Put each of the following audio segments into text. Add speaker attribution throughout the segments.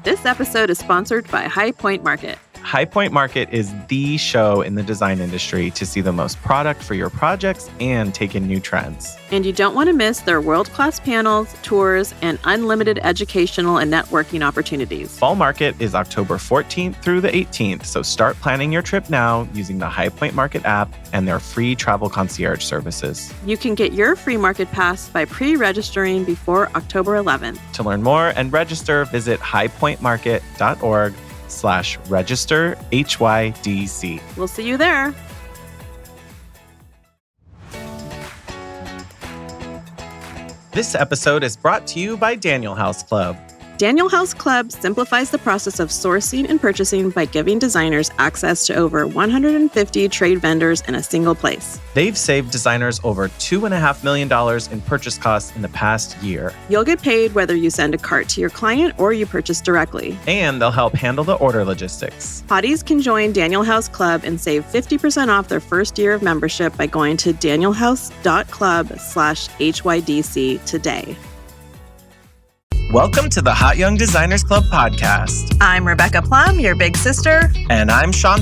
Speaker 1: This episode is sponsored by High Point Market.
Speaker 2: High Point Market is the show in the design industry to see the most product for your projects and take in new trends.
Speaker 1: And you don't want to miss their world-class panels, tours, and unlimited educational and networking opportunities.
Speaker 2: Fall Market is October 14th through the 18th, so start planning your trip now using the High Point Market app and their free travel concierge services.
Speaker 1: You can get your free market pass by pre-registering before October 11th.
Speaker 2: To learn more and register, visit highpointmarket.org/register HYDC.
Speaker 1: We'll see you there.
Speaker 2: This episode is brought to you by Daniel House Club.
Speaker 1: Daniel House Club simplifies the process of sourcing and purchasing by giving designers access to over 150 trade vendors in a single place.
Speaker 2: They've saved designers over $2.5 million in purchase costs in the past year.
Speaker 1: You'll get paid whether you send a cart to your client or you purchase directly.
Speaker 2: And they'll help handle the order logistics.
Speaker 1: Hotties can join Daniel House Club and save 50% off their first year of membership by going to danielhouse.club/HYDC today.
Speaker 2: Welcome to the Hot Young Designers Club podcast.
Speaker 1: I'm Rebecca Plumb, your big sister.
Speaker 2: And I'm Shaun,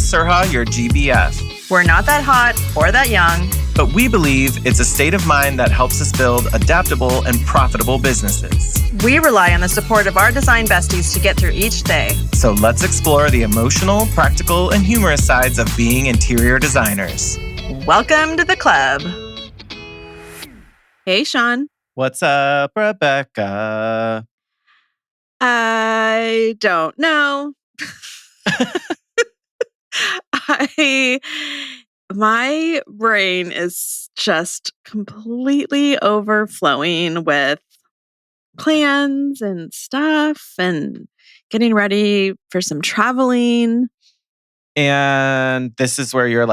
Speaker 2: your GBF.
Speaker 1: We're not that hot or that young,
Speaker 2: but we believe it's a state of mind that helps us build adaptable and profitable businesses.
Speaker 1: We rely on the support of our design besties to get through each day.
Speaker 2: So let's explore the emotional, practical, and humorous sides of being interior designers.
Speaker 1: Welcome to the club. Hey, Shaun.
Speaker 2: What's up, Rebecca?
Speaker 1: I don't know. My brain is just completely overflowing with plans and stuff and getting ready for some traveling.
Speaker 2: And this is where your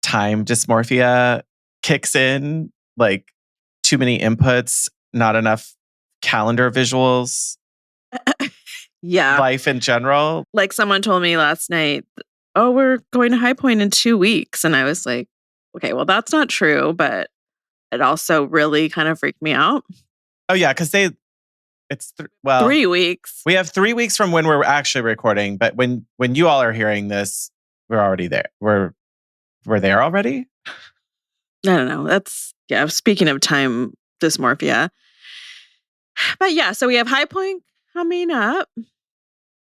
Speaker 2: time dysmorphia kicks in, too many inputs, not enough calendar visuals.
Speaker 1: Yeah.
Speaker 2: Life in general.
Speaker 1: Like someone told me last night, oh, we're going to High Point in 2 weeks. And I was like, okay, well, that's not true. But it also really kind of freaked me out.
Speaker 2: Oh, yeah. Because 3
Speaker 1: weeks.
Speaker 2: We have 3 weeks from when we're actually recording. But when you all are hearing this, we're already there. We're there already?
Speaker 1: I don't know. Speaking of time dysmorphia. But yeah, so we have High Point coming up.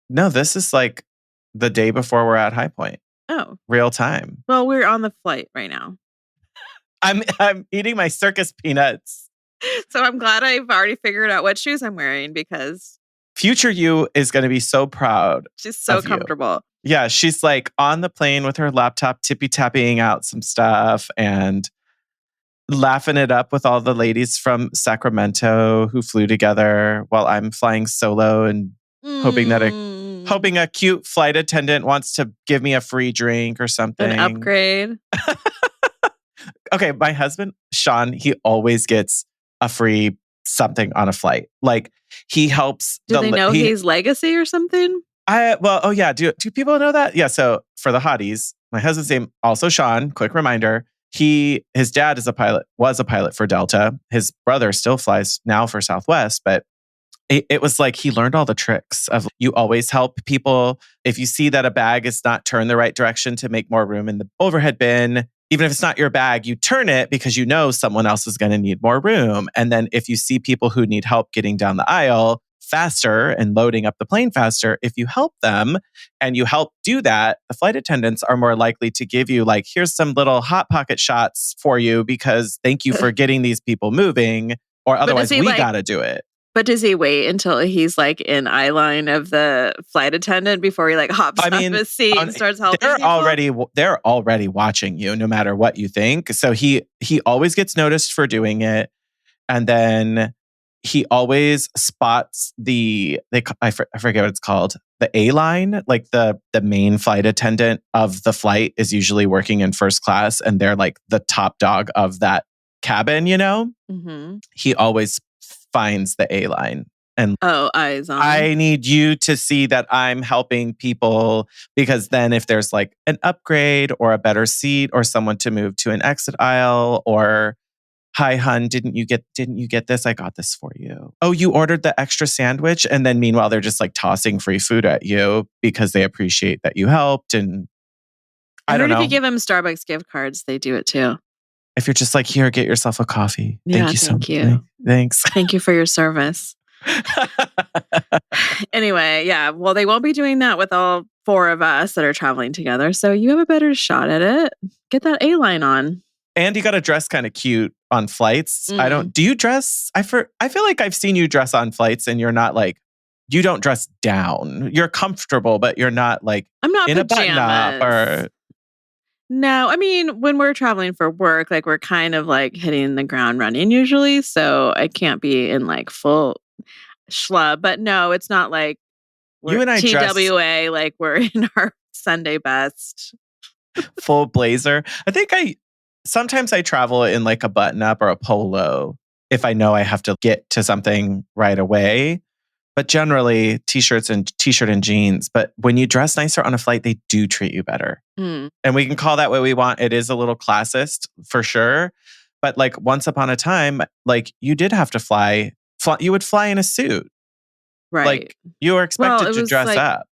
Speaker 2: No, this is the day before we're at High Point.
Speaker 1: Oh.
Speaker 2: Real time.
Speaker 1: Well, we're on the flight right now.
Speaker 2: I'm eating my circus peanuts.
Speaker 1: So I'm glad I've already figured out what shoes I'm wearing because
Speaker 2: future you is going to be so proud.
Speaker 1: She's so comfortable.
Speaker 2: Yeah, she's on the plane with her laptop tippy-tapping out some stuff and laughing it up with all the ladies from Sacramento who flew together while I'm flying solo and hoping a cute flight attendant wants to give me a free drink or something.
Speaker 1: An upgrade.
Speaker 2: Okay, my husband, Shaun, he always gets a free something on a flight. He helps.
Speaker 1: Do they know he's legacy or something?
Speaker 2: Oh yeah. Do people know that? Yeah. So for the hotties, my husband's name also Shaun. Quick reminder. His dad was a pilot for Delta. His brother still flies now for Southwest, but it was he learned all the tricks of you always help people. If you see that a bag is not turned the right direction to make more room in the overhead bin, even if it's not your bag, you turn it because you know someone else is going to need more room. And then if you see people who need help getting down the aisle faster and loading up the plane faster, if you help them and you help do that, the flight attendants are more likely to give you here's some little hot pocket shots for you because thank you for getting these people moving, or otherwise we got to do it.
Speaker 1: But does he wait until he's in eye line of the flight attendant before he hops off his seat and starts helping people?
Speaker 2: They're already watching you no matter what you think. So he always gets noticed for doing it. And then he always spots I forget what it's called, the A line, the main flight attendant of the flight is usually working in first class and they're the top dog of that cabin, you know?
Speaker 1: Mm-hmm.
Speaker 2: He always finds the A line. And
Speaker 1: eyes on.
Speaker 2: I need you to see that I'm helping people because then if there's an upgrade or a better seat or someone to move to an exit aisle or hi, hun, didn't you get this? I got this for you. Oh, you ordered the extra sandwich? And then meanwhile, they're just like tossing free food at you because they appreciate that you helped. And
Speaker 1: I
Speaker 2: I don't
Speaker 1: heard if you
Speaker 2: know.
Speaker 1: give them Starbucks gift cards, they do it too.
Speaker 2: If you're just like, here, get yourself a coffee.
Speaker 1: Yeah,
Speaker 2: Thank you so
Speaker 1: thank
Speaker 2: much.
Speaker 1: you.
Speaker 2: Thanks.
Speaker 1: Thank you for your service. Anyway, yeah. Well, they won't be doing that with all four of us that are traveling together. So you have a better shot at it. Get that A line on.
Speaker 2: And you got to dress kind of cute on flights.
Speaker 1: Mm.
Speaker 2: Do you dress? I feel like I've seen you dress on flights and you're not like, you don't dress down. You're comfortable, but you're not like
Speaker 1: I'm not
Speaker 2: in a button up or.
Speaker 1: No, I mean, when we're traveling for work, like we're kind of like hitting the ground running usually. So I can't be in like full schlub. But no, it's not like we're
Speaker 2: You and I dress
Speaker 1: TWA, like we're in our Sunday best.
Speaker 2: full blazer. Sometimes I travel in like a button up or a polo if I know I have to get to something right away. But generally t-shirt and jeans. But when you dress nicer on a flight, they do treat you better.
Speaker 1: Mm.
Speaker 2: And we can call that what we want. It is a little classist for sure. But like once upon a time, like you did have to fly. You would fly in a suit.
Speaker 1: Right.
Speaker 2: Like you were expected to dress up.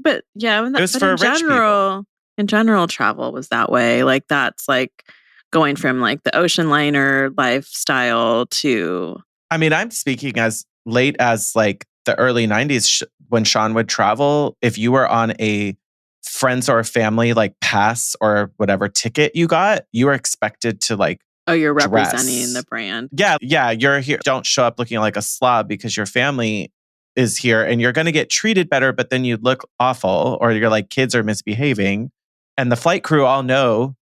Speaker 1: But yeah,
Speaker 2: It was for rich people.
Speaker 1: In general, travel was that way. Like that's like going from like the ocean liner lifestyle to.
Speaker 2: I mean, I'm speaking as late as like the early 90s when Shaun would travel. If you were on a friends or family like pass or whatever ticket you got, you were expected to like.
Speaker 1: Oh, you're representing the brand.
Speaker 2: Yeah. You're here. Don't show up looking like a slob because your family is here and you're going to get treated better, but then you look awful or you're like kids are misbehaving. And the flight crew all know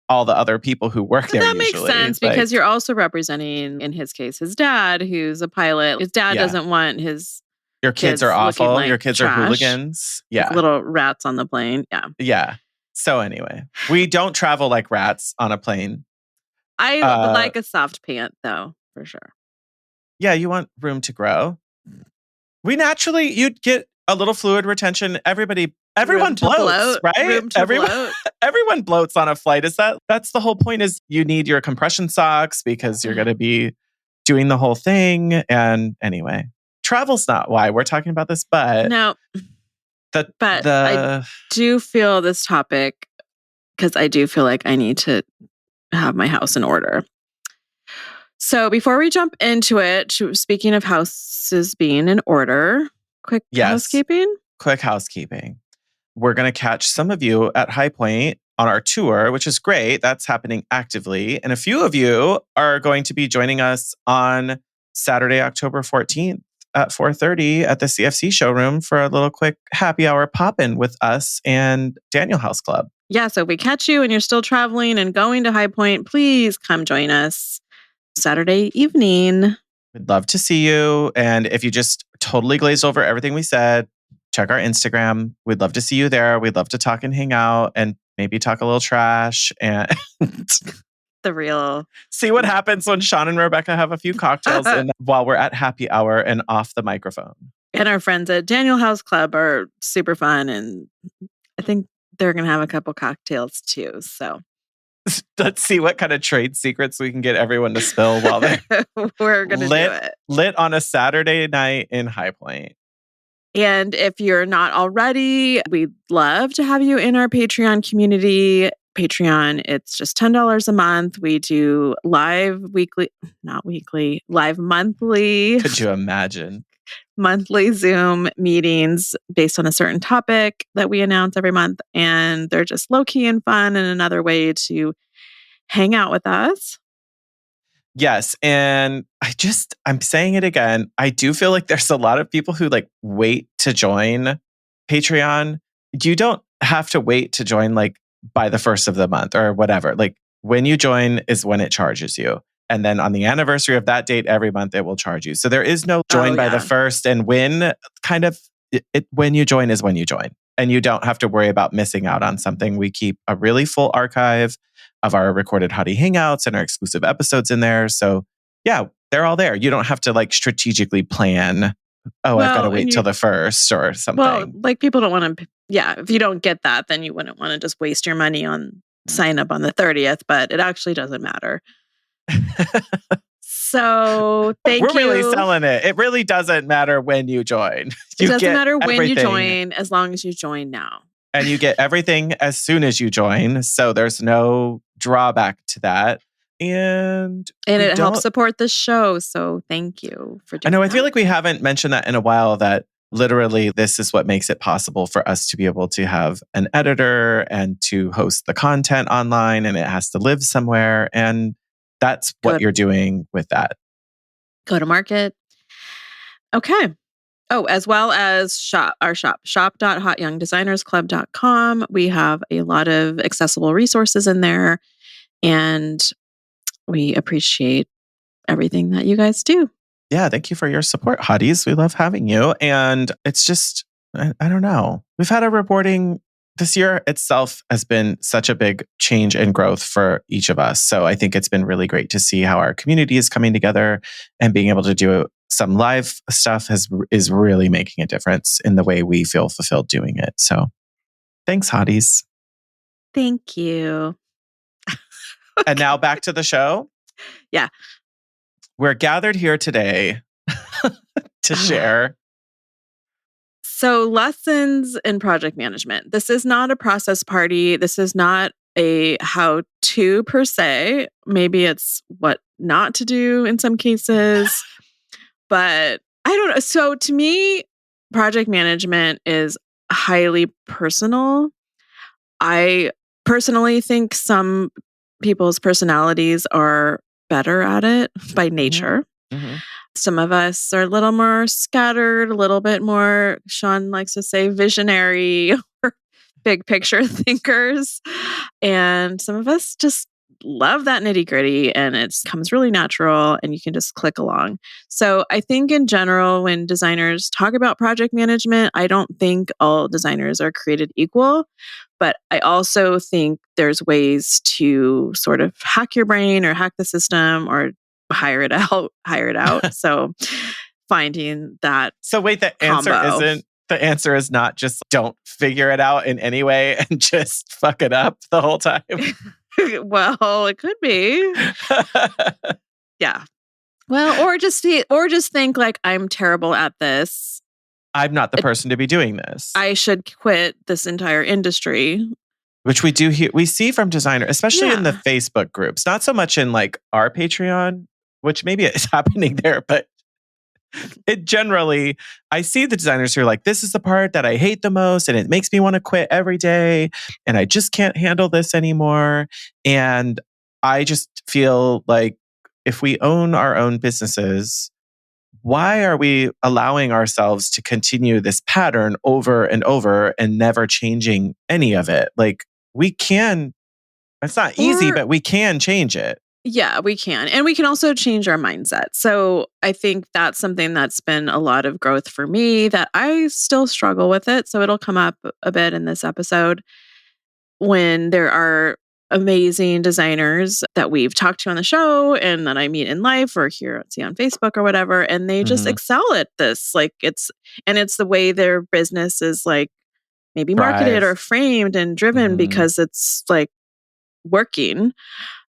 Speaker 2: all the other people who work there.
Speaker 1: That makes sense because you're also representing, in his case, his dad, who's a pilot. His dad doesn't want
Speaker 2: your kids are awful.
Speaker 1: Like
Speaker 2: your kids
Speaker 1: trash.
Speaker 2: Are hooligans. Yeah.
Speaker 1: Little rats on the plane. Yeah.
Speaker 2: Yeah. So anyway, we don't travel like rats on a plane.
Speaker 1: I like a soft pant though, for sure.
Speaker 2: Yeah. You want room to grow. You'd get a little fluid retention. Everyone bloats, right? Everyone bloats on a flight. That's the whole point is you need your compression socks because you're going to be doing the whole thing. And anyway, travel's not why we're talking about this, but
Speaker 1: no. I do feel this topic because I do feel like I need to have my house in order. So before we jump into it, speaking of houses being in order, quick housekeeping.
Speaker 2: Quick housekeeping. We're going to catch some of you at High Point on our tour, which is great. That's happening actively. And a few of you are going to be joining us on Saturday, October 14th at 4:30 at the CFC showroom for a little quick happy hour pop-in with us and Daniel House Club.
Speaker 1: Yeah, so if we catch you and you're still traveling and going to High Point, please come join us Saturday evening.
Speaker 2: We'd love to see you. And if you just totally glazed over everything we said, check our Instagram. We'd love to see you there. We'd love to talk and hang out and maybe talk a little trash and
Speaker 1: the real.
Speaker 2: See what happens when Shaun and Rebecca have a few cocktails while we're at happy hour and off the microphone.
Speaker 1: And our friends at Daniel House Club are super fun. And I think they're going to have a couple cocktails too. So
Speaker 2: let's see what kind of trade secrets we can get everyone to spill while they're
Speaker 1: we're going to do it.
Speaker 2: Lit on a Saturday night in High Point.
Speaker 1: And if you're not already, we'd love to have you in our Patreon community. Patreon, it's just $10 a month. We do live monthly.
Speaker 2: Could you imagine?
Speaker 1: Monthly Zoom meetings based on a certain topic that we announce every month. And they're just low key and fun and another way to hang out with us.
Speaker 2: Yes. And I'm saying it again. I do feel like there's a lot of people who like wait to join Patreon. You don't have to wait to join like by the first of the month or whatever. Like when you join is when it charges you. And then on the anniversary of that date, every month it will charge you. So there is no join by the first and win kind of when you join is when you join. And you don't have to worry about missing out on something. We keep a really full archive of our recorded Hottie Hangouts and our exclusive episodes in there. So yeah, they're all there. You don't have to like strategically plan, I've got to wait till the first or something.
Speaker 1: Well, like people don't want to, if you don't get that, then you wouldn't want to just waste your money on sign up on the 30th, but it actually doesn't matter. So thank
Speaker 2: We're really
Speaker 1: you.
Speaker 2: selling it. It really doesn't matter when you join.
Speaker 1: It doesn't
Speaker 2: get
Speaker 1: matter when you
Speaker 2: everything,
Speaker 1: join, as long as you join now.
Speaker 2: and you get everything as soon as you join. So there's no drawback to that. And
Speaker 1: it helps support the show. So thank you for doing
Speaker 2: I know.
Speaker 1: that.
Speaker 2: I feel like we haven't mentioned that in a while, that literally this is what makes it possible for us to be able to have an editor and to host the content online, and it has to live somewhere. And that's what you're doing with that.
Speaker 1: Go to market. Okay. Oh, as well as shop.hotyoungdesignersclub.com. We have a lot of accessible resources in there, and we appreciate everything that you guys do.
Speaker 2: Yeah, thank you for your support, hotties. We love having you. And it's just, I don't know. We've had a reporting this year itself has been such a big change and growth for each of us. So I think it's been really great to see how our community is coming together, and being able to do some live stuff is really making a difference in the way we feel fulfilled doing it. So thanks, hotties.
Speaker 1: Thank you.
Speaker 2: And now back to the show.
Speaker 1: Yeah.
Speaker 2: We're gathered here today to share.
Speaker 1: So, lessons in project management. This is not a process party. This is not a how to per se. Maybe it's what not to do in some cases, but I don't know. So, to me, project management is highly personal. I personally think some people's personalities are better at it by nature.
Speaker 2: Mm-hmm.
Speaker 1: Some of us are a little more scattered, a little bit more, Shaun likes to say, visionary or big picture thinkers. And some of us just love that nitty gritty, and it comes really natural and you can just click along. So I think in general, when designers talk about project management, I don't think all designers are created equal. But I also think there's ways to sort of hack your brain or hack the system or hire it out. So finding that.
Speaker 2: So wait, the answer is not just don't figure it out in any way and just fuck it up the whole time.
Speaker 1: Well, it could be. Yeah. Well, or just think like, I'm terrible at this.
Speaker 2: I'm not the person to be doing this.
Speaker 1: I should quit this entire industry.
Speaker 2: Which we do here. We see from designers, especially in the Facebook groups, not so much in like our Patreon, which maybe it's happening there, but it generally, I see the designers who are like, this is the part that I hate the most, and it makes me want to quit every day, and I just can't handle this anymore. And I just feel like if we own our own businesses, why are we allowing ourselves to continue this pattern over and over and never changing any of it? Like, we can, it's not easy, but we can change it.
Speaker 1: Yeah, we can. And we can also change our mindset. So I think that's something that's been a lot of growth for me, that I still struggle with it. So it'll come up a bit in this episode, when there are amazing designers that we've talked to on the show and that I meet in life or see on Facebook or whatever, and they just excel at this. Like it's the way their business is like maybe marketed or framed and driven because it's like working.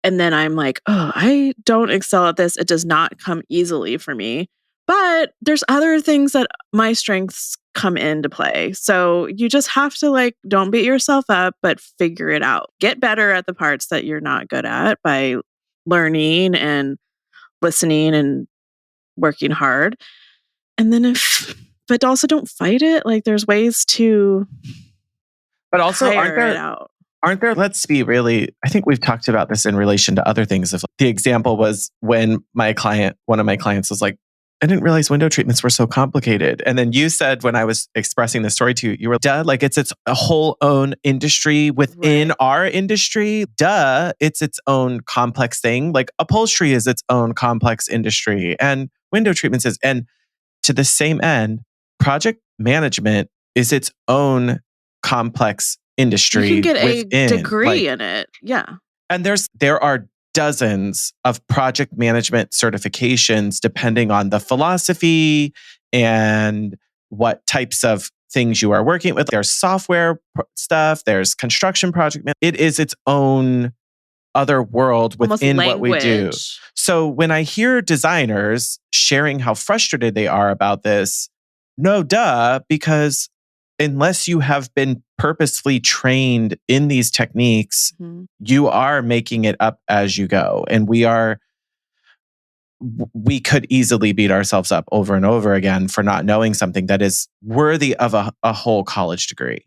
Speaker 1: And then I'm like, oh, I don't excel at this. It does not come easily for me. But there's other things that my strengths come into play. So you just have to like, don't beat yourself up, but figure it out. Get better at the parts that you're not good at by learning and listening and working hard. And then but also don't fight it. Like there's ways to
Speaker 2: but also
Speaker 1: tire it out.
Speaker 2: Aren't there, let's be really, I think we've talked about this in relation to other things. Of the example was when one of my clients was like, I didn't realize window treatments were so complicated. And then you said, when I was expressing the story to you, you were, duh, like it's a whole own industry within our industry. Duh, it's its own complex thing. Like upholstery is its own complex industry, and window treatments is. And to the same end, project management is its own complex industry.
Speaker 1: You can get
Speaker 2: within,
Speaker 1: a degree in it. Yeah.
Speaker 2: And there are dozens of project management certifications depending on the philosophy and what types of things you are working with. There's software stuff, there's construction project. It is its own other world
Speaker 1: Almost
Speaker 2: within what we do.
Speaker 1: language.
Speaker 2: So when I hear designers sharing how frustrated they are about this, no duh, because unless you have been purposefully trained in these techniques,
Speaker 1: Mhm.
Speaker 2: you are making it up as you go. And we could easily beat ourselves up over and over again for not knowing something that is worthy of a whole college degree.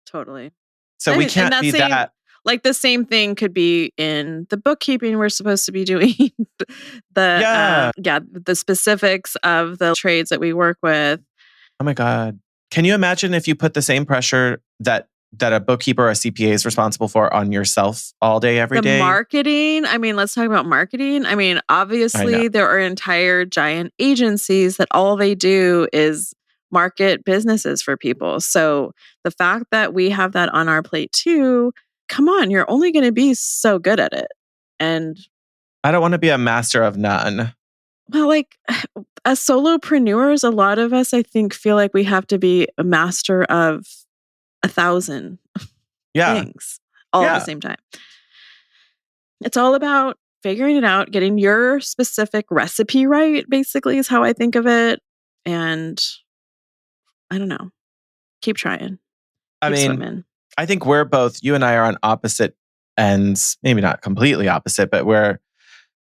Speaker 1: Totally.
Speaker 2: So
Speaker 1: I
Speaker 2: we
Speaker 1: mean, and
Speaker 2: can't
Speaker 1: that
Speaker 2: be
Speaker 1: same
Speaker 2: that.
Speaker 1: like the same thing could be in the bookkeeping we're supposed to be doing.
Speaker 2: Yeah.
Speaker 1: The specifics of the trades that we work with.
Speaker 2: Oh my God. Can you imagine if you put the same pressure that a bookkeeper or a CPA is responsible for on yourself all day, every
Speaker 1: The
Speaker 2: day?
Speaker 1: marketing, I mean, let's talk about marketing. I mean,
Speaker 2: I know.
Speaker 1: obviously, there are entire giant agencies that all they do is market businesses for people. So the fact that we have that on our plate too, come on, you're only going to be so good at it. And
Speaker 2: I don't want to be a master of none.
Speaker 1: well, like as solopreneurs, a lot of us, I think, feel like we have to be a master of 1,000
Speaker 2: Yeah.
Speaker 1: things all at the
Speaker 2: Yeah.
Speaker 1: same time. It's all about figuring it out, getting your specific recipe right, basically, is how I think of it. And I don't know, keep trying,
Speaker 2: I
Speaker 1: keep
Speaker 2: mean,
Speaker 1: swimming.
Speaker 2: I think you and I are on opposite ends, maybe not completely opposite, but we're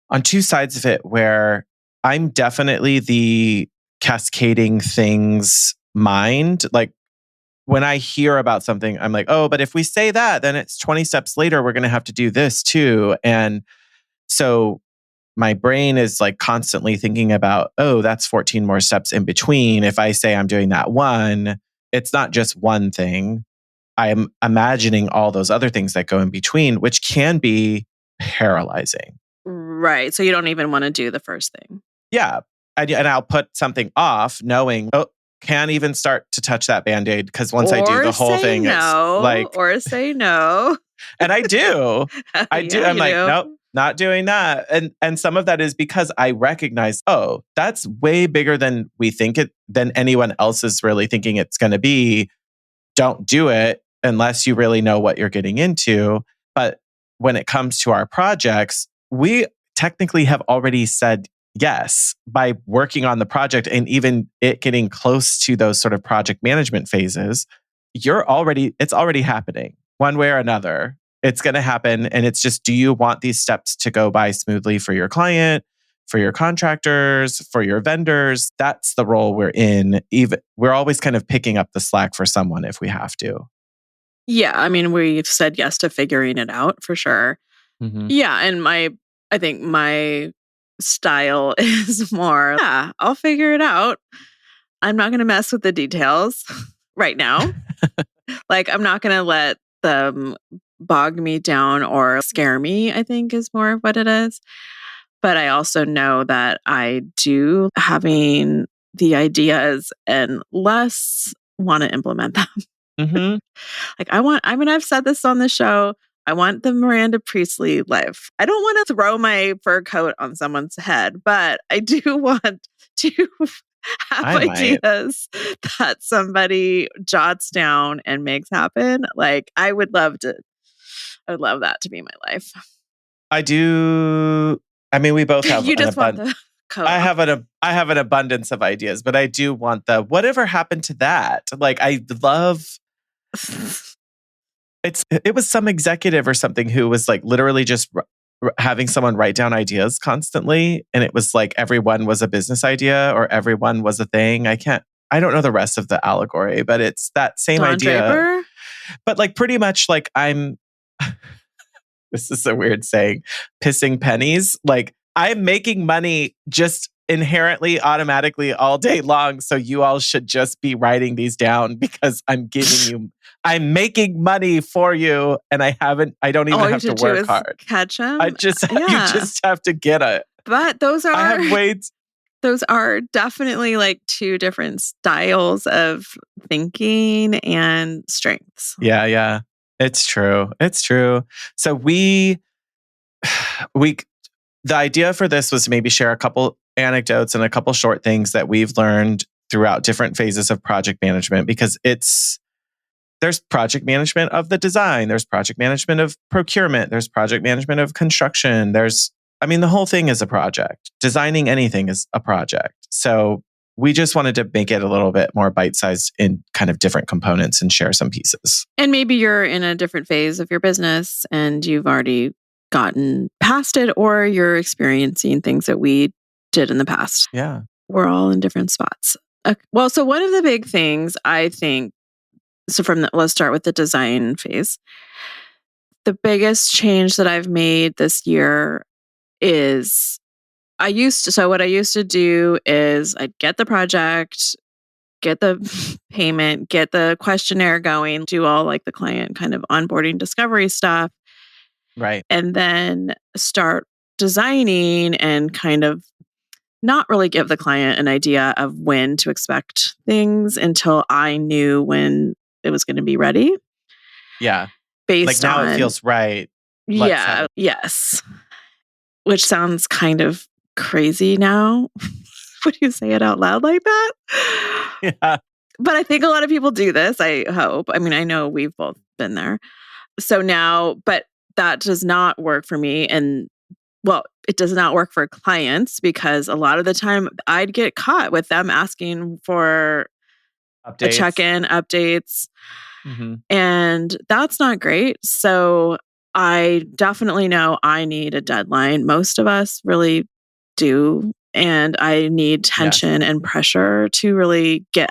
Speaker 2: on two sides of it where I'm definitely the cascading things mind. Like when I hear about something, I'm like, oh, but if we say that, then it's 20 steps later, we're going to have to do this too. And so my brain is like constantly thinking about, oh, that's 14 more steps in between. If I say I'm doing that one, it's not just one thing. I'm imagining all those other things that go in between, which can be paralyzing.
Speaker 1: Right. So you don't even want to do the first thing.
Speaker 2: Yeah. And I'll put something off knowing, oh, can't even start to touch that Band-Aid because once I do
Speaker 1: Or
Speaker 2: the whole
Speaker 1: say
Speaker 2: thing, it's
Speaker 1: no,
Speaker 2: like,
Speaker 1: or say no.
Speaker 2: and I do. I do.
Speaker 1: Yeah,
Speaker 2: I'm
Speaker 1: you
Speaker 2: like,
Speaker 1: do.
Speaker 2: nope, not doing that. And some of that is because I recognize, oh, that's way bigger than we think it, than anyone else is really thinking it's going to be. Don't do it unless you really know what you're getting into. But when it comes to our projects, we technically have already said yes by working on the project and even it getting close to those sort of project management phases. It's already happening one way or another. It's going to happen. And it's just, do you want these steps to go by smoothly for your client, for your contractors, for your vendors? That's the role we're in. Even we're always kind of picking up the slack for someone if we have to.
Speaker 1: Yeah. I mean, we've said yes to figuring it out for sure.
Speaker 2: Mm-hmm.
Speaker 1: Yeah. And I think my style is more, yeah, I'll figure it out. I'm not going to mess with the details right now. Like, I'm not going to let them bog me down or scare me, I think is more of what it is. But I also know that I do having the ideas and less want to implement them.
Speaker 2: Mm-hmm.
Speaker 1: Like, I mean, I've said this on the show. I want the Miranda Priestley life. I don't want to throw my fur coat on someone's head, but I do want to have
Speaker 2: I might.
Speaker 1: ideas that somebody jots down and makes happen. Like, I would love that to be my life.
Speaker 2: I do. I mean, we both have
Speaker 1: You
Speaker 2: an
Speaker 1: just want
Speaker 2: abundance.
Speaker 1: the coat off.
Speaker 2: I have an abundance of ideas, but I do want the whatever happened to that. Like I love it was some executive or something who was like literally just having someone write down ideas constantly, and it was like everyone was a business idea or everyone was a thing. I don't know the rest of the allegory, but it's that same
Speaker 1: Don
Speaker 2: idea.
Speaker 1: Draper?
Speaker 2: But like pretty much like I'm this is a weird saying, pissing pennies. Like I'm making money just inherently, automatically all day long. So you all should just be writing these down because I'm making money for you. And I don't even
Speaker 1: All you have
Speaker 2: have
Speaker 1: to
Speaker 2: to
Speaker 1: do
Speaker 2: work
Speaker 1: is
Speaker 2: hard.
Speaker 1: catch them.
Speaker 2: You
Speaker 1: Yeah.
Speaker 2: just have to get it.
Speaker 1: But
Speaker 2: I have weights.
Speaker 1: those are definitely like two different styles of thinking and strengths.
Speaker 2: Yeah, yeah. It's true. It's true. So we the idea for this was to maybe share a couple anecdotes and a couple short things that we've learned throughout different phases of project management because it's there's project management of the design, there's project management of procurement, there's project management of construction. The whole thing is a project. Designing anything is a project. So we just wanted to make it a little bit more bite-sized in kind of different components and share some pieces.
Speaker 1: And maybe you're in a different phase of your business and you've already gotten past it, or you're experiencing things that we did in the past.
Speaker 2: Yeah.
Speaker 1: We're all in different spots. Well, so one of the big things I think, let's start with the design phase. The biggest change that I've made this year is what I used to do is I'd get the project, get the payment, get the questionnaire going, do all like the client kind of onboarding discovery stuff,
Speaker 2: Right.
Speaker 1: and then start designing and kind of not really give the client an idea of when to expect things until I knew when it was going to be ready.
Speaker 2: Yeah.
Speaker 1: Based
Speaker 2: now
Speaker 1: on,
Speaker 2: it feels right. Let's have it.
Speaker 1: Yes. Which sounds kind of crazy now. Would you say it out loud like that?
Speaker 2: Yeah.
Speaker 1: But I think a lot of people do this, I hope. I know we've both been there. So now, but that does not work for me. And it does not work for clients because a lot of the time I'd get caught with them asking for
Speaker 2: Updates.
Speaker 1: a check-in, updates.
Speaker 2: Mm-hmm.
Speaker 1: And that's not great. So I definitely know I need a deadline. Most of us really do. And I need tension and pressure to really get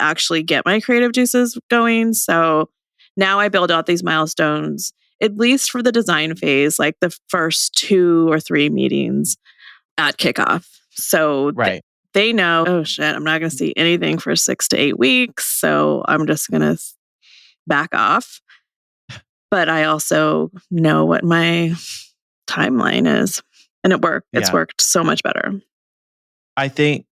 Speaker 1: my creative juices going. So now I build out these milestones, at least for the design phase, like the first 2 or 3 meetings at kickoff. So they know, oh shit, I'm not going to see anything for 6 to 8 weeks. So I'm just going to back off. But I also know what my timeline is. And it worked. It's worked so much better.
Speaker 2: I think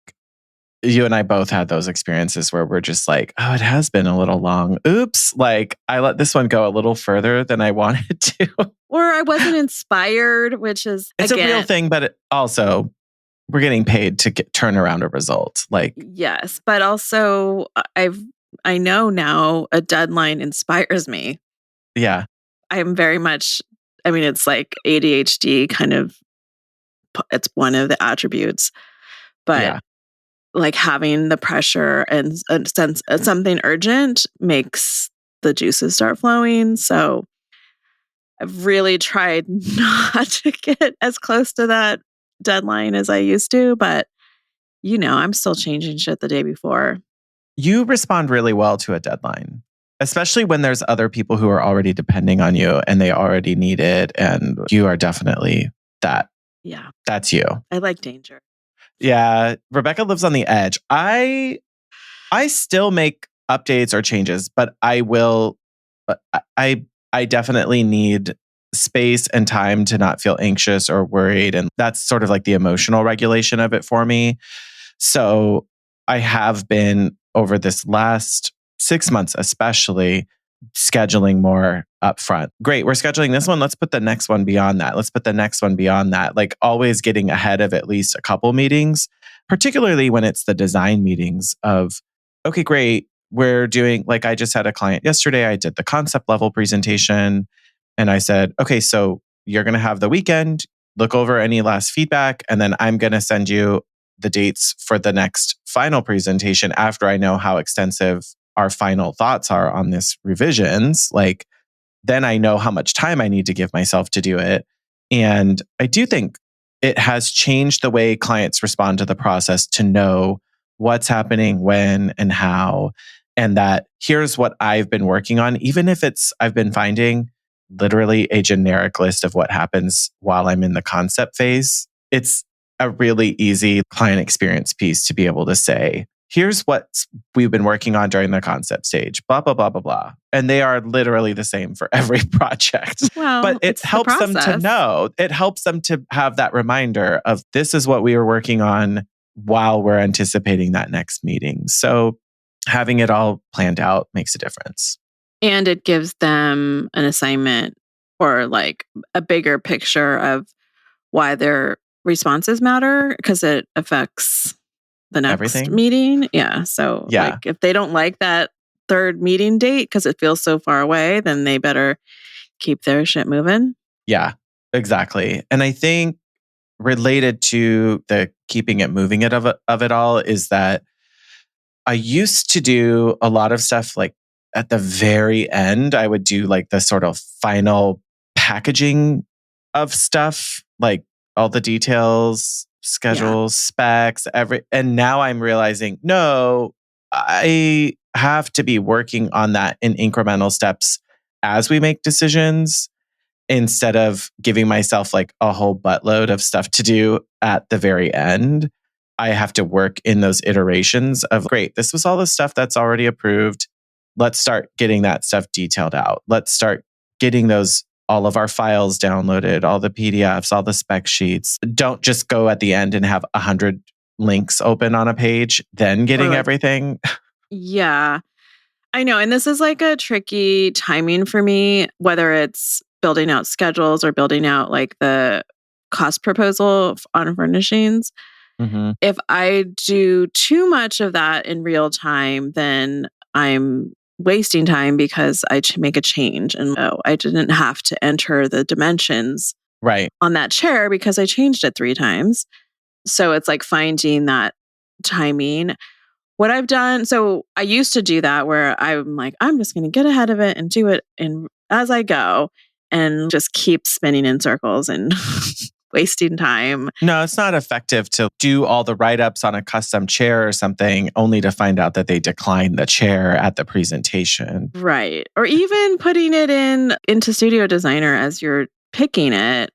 Speaker 2: you and I both had those experiences where we're just like, oh, it has been a little long. Oops. Like I let this one go a little further than I wanted to.
Speaker 1: Or I wasn't inspired, which is,
Speaker 2: it's a real thing, but also we're getting paid to turn around a result. Like,
Speaker 1: yes, but also I know now a deadline inspires me.
Speaker 2: Yeah.
Speaker 1: I'm very much, it's like ADHD kind of, it's one of the attributes, but like having the pressure and a sense of something urgent makes the juices start flowing. So I've really tried not to get as close to that deadline as I used to, but I'm still changing shit the day before.
Speaker 2: You respond really well to a deadline, especially when there's other people who are already depending on you and they already need it. And you are definitely that.
Speaker 1: Yeah.
Speaker 2: That's you.
Speaker 1: I like danger.
Speaker 2: Yeah. Rebecca lives on the edge. I still make updates or changes, but I will, I definitely need space and time to not feel anxious or worried. And that's sort of like the emotional regulation of it for me. So I have been over this last 6 months, especially scheduling more upfront. Great. We're scheduling this one. Let's put the next one beyond that. Let's put the next one beyond that. Like always getting ahead of at least a couple meetings, particularly when it's the design meetings of, okay, great. We're doing, like I just had a client yesterday. I did the concept level presentation and I said, okay, so you're going to have the weekend, look over any last feedback, and then I'm going to send you the dates for the next final presentation after I know how extensive our final thoughts are on this revisions. Like, then I know how much time I need to give myself to do it. And I do think it has changed the way clients respond to the process to know what's happening, when, and how. And that here's what I've been working on, even if I've been finding literally a generic list of what happens while I'm in the concept phase. It's a really easy client experience piece to be able to say, here's what we've been working on during the concept stage, blah, blah, blah, blah, blah. And they are literally the same for every project.
Speaker 1: Well,
Speaker 2: but it helps them to know. It helps them to have that reminder of this is what we were working on while we're anticipating that next meeting. So having it all planned out makes a difference.
Speaker 1: And it gives them an assignment or like a bigger picture of why their responses matter because it affects the next meeting. Yeah. So like if they don't like that third meeting date because it feels so far away, then they better keep their shit moving.
Speaker 2: Yeah, exactly. And I think related to the keeping it moving of it all is that I used to do a lot of stuff like at the very end. I would do like the sort of final packaging of stuff, like all the details, schedules, specs, and now I'm realizing, no, I have to be working on that in incremental steps as we make decisions instead of giving myself like a whole buttload of stuff to do at the very end. I have to work in those iterations of, great, this was all the stuff that's already approved. Let's start getting that stuff detailed out. Let's start getting all of our files downloaded, all the PDFs, all the spec sheets. Don't just go at the end and have 100 links open on a page, then getting everything.
Speaker 1: Yeah, I know. And this is like a tricky timing for me, whether it's building out schedules or building out like the cost proposal on furnishings.
Speaker 2: Mm-hmm.
Speaker 1: If I do too much of that in real time, then I'm wasting time because I make a change and I didn't have to enter the dimensions on that chair because I changed it 3 times. So it's like finding that timing. What I've done, so I used to do that where I'm like, I'm just going to get ahead of it and do it as I go and just keep spinning in circles and wasting time.
Speaker 2: No, it's not effective to do all the write-ups on a custom chair or something only to find out that they declined the chair at the presentation.
Speaker 1: Right. Or even putting it into Studio Designer as you're picking it.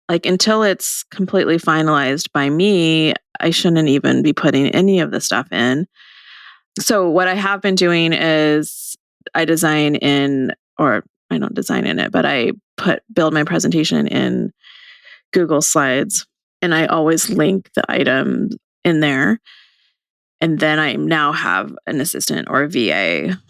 Speaker 1: Like until it's completely finalized by me, I shouldn't even be putting any of the stuff in. So what I have been doing is I design or I don't design in it, but I build my presentation in Google Slides and I always link the item in there. And then I now have an assistant or a VA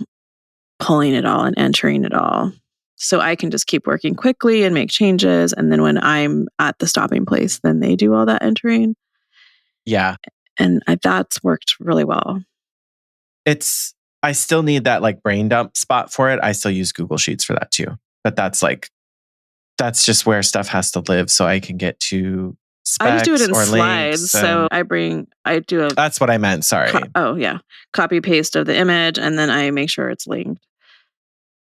Speaker 1: pulling it all and entering it all. So I can just keep working quickly and make changes. And then when I'm at the stopping place, then they do all that entering.
Speaker 2: Yeah.
Speaker 1: And that's worked really well.
Speaker 2: I still need that like brain dump spot for it. I still use Google Sheets for that too. But that's just where stuff has to live so I can get to specs
Speaker 1: I just do it in
Speaker 2: or
Speaker 1: slides.
Speaker 2: links.
Speaker 1: So I do
Speaker 2: That's what I meant. Sorry.
Speaker 1: Copy paste of the image and then I make sure it's linked.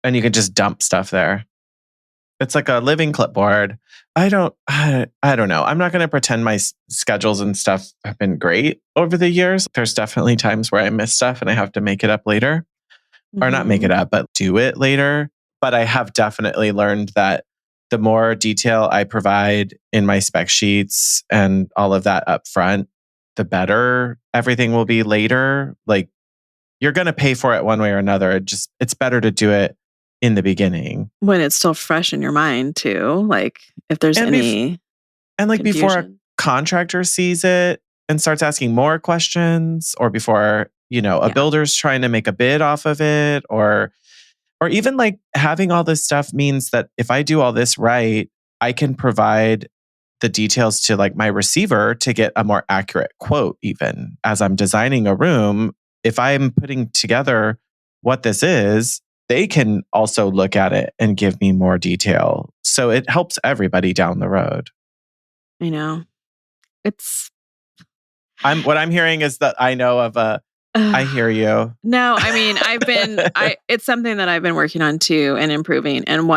Speaker 2: And you can just dump stuff there. It's like a living clipboard. I don't know. I'm not going to pretend my schedules and stuff have been great over the years. There's definitely times where I miss stuff and I have to make it up later. Or not make it up, but do it later. But I have definitely learned that the more detail I provide in my spec sheets and all of that up front, the better everything will be later. Like you're going to pay for it one way or another. It's better to do it in the beginning.
Speaker 1: When it's still fresh in your mind too. Like if there's any
Speaker 2: confusion. Before a contractor sees it and starts asking more questions, or before, a builder's trying to make a bid off of it, or even like having all this stuff means that if I do all this right, I can provide the details to like my receiver to get a more accurate quote. Even as I'm designing a room, if I'm putting together what this is, they can also look at it and give me more detail. So it helps everybody down the road.
Speaker 1: I know.
Speaker 2: What I'm hearing is that I know of I hear you.
Speaker 1: No, I mean, it's something that I've been working on too and improving. And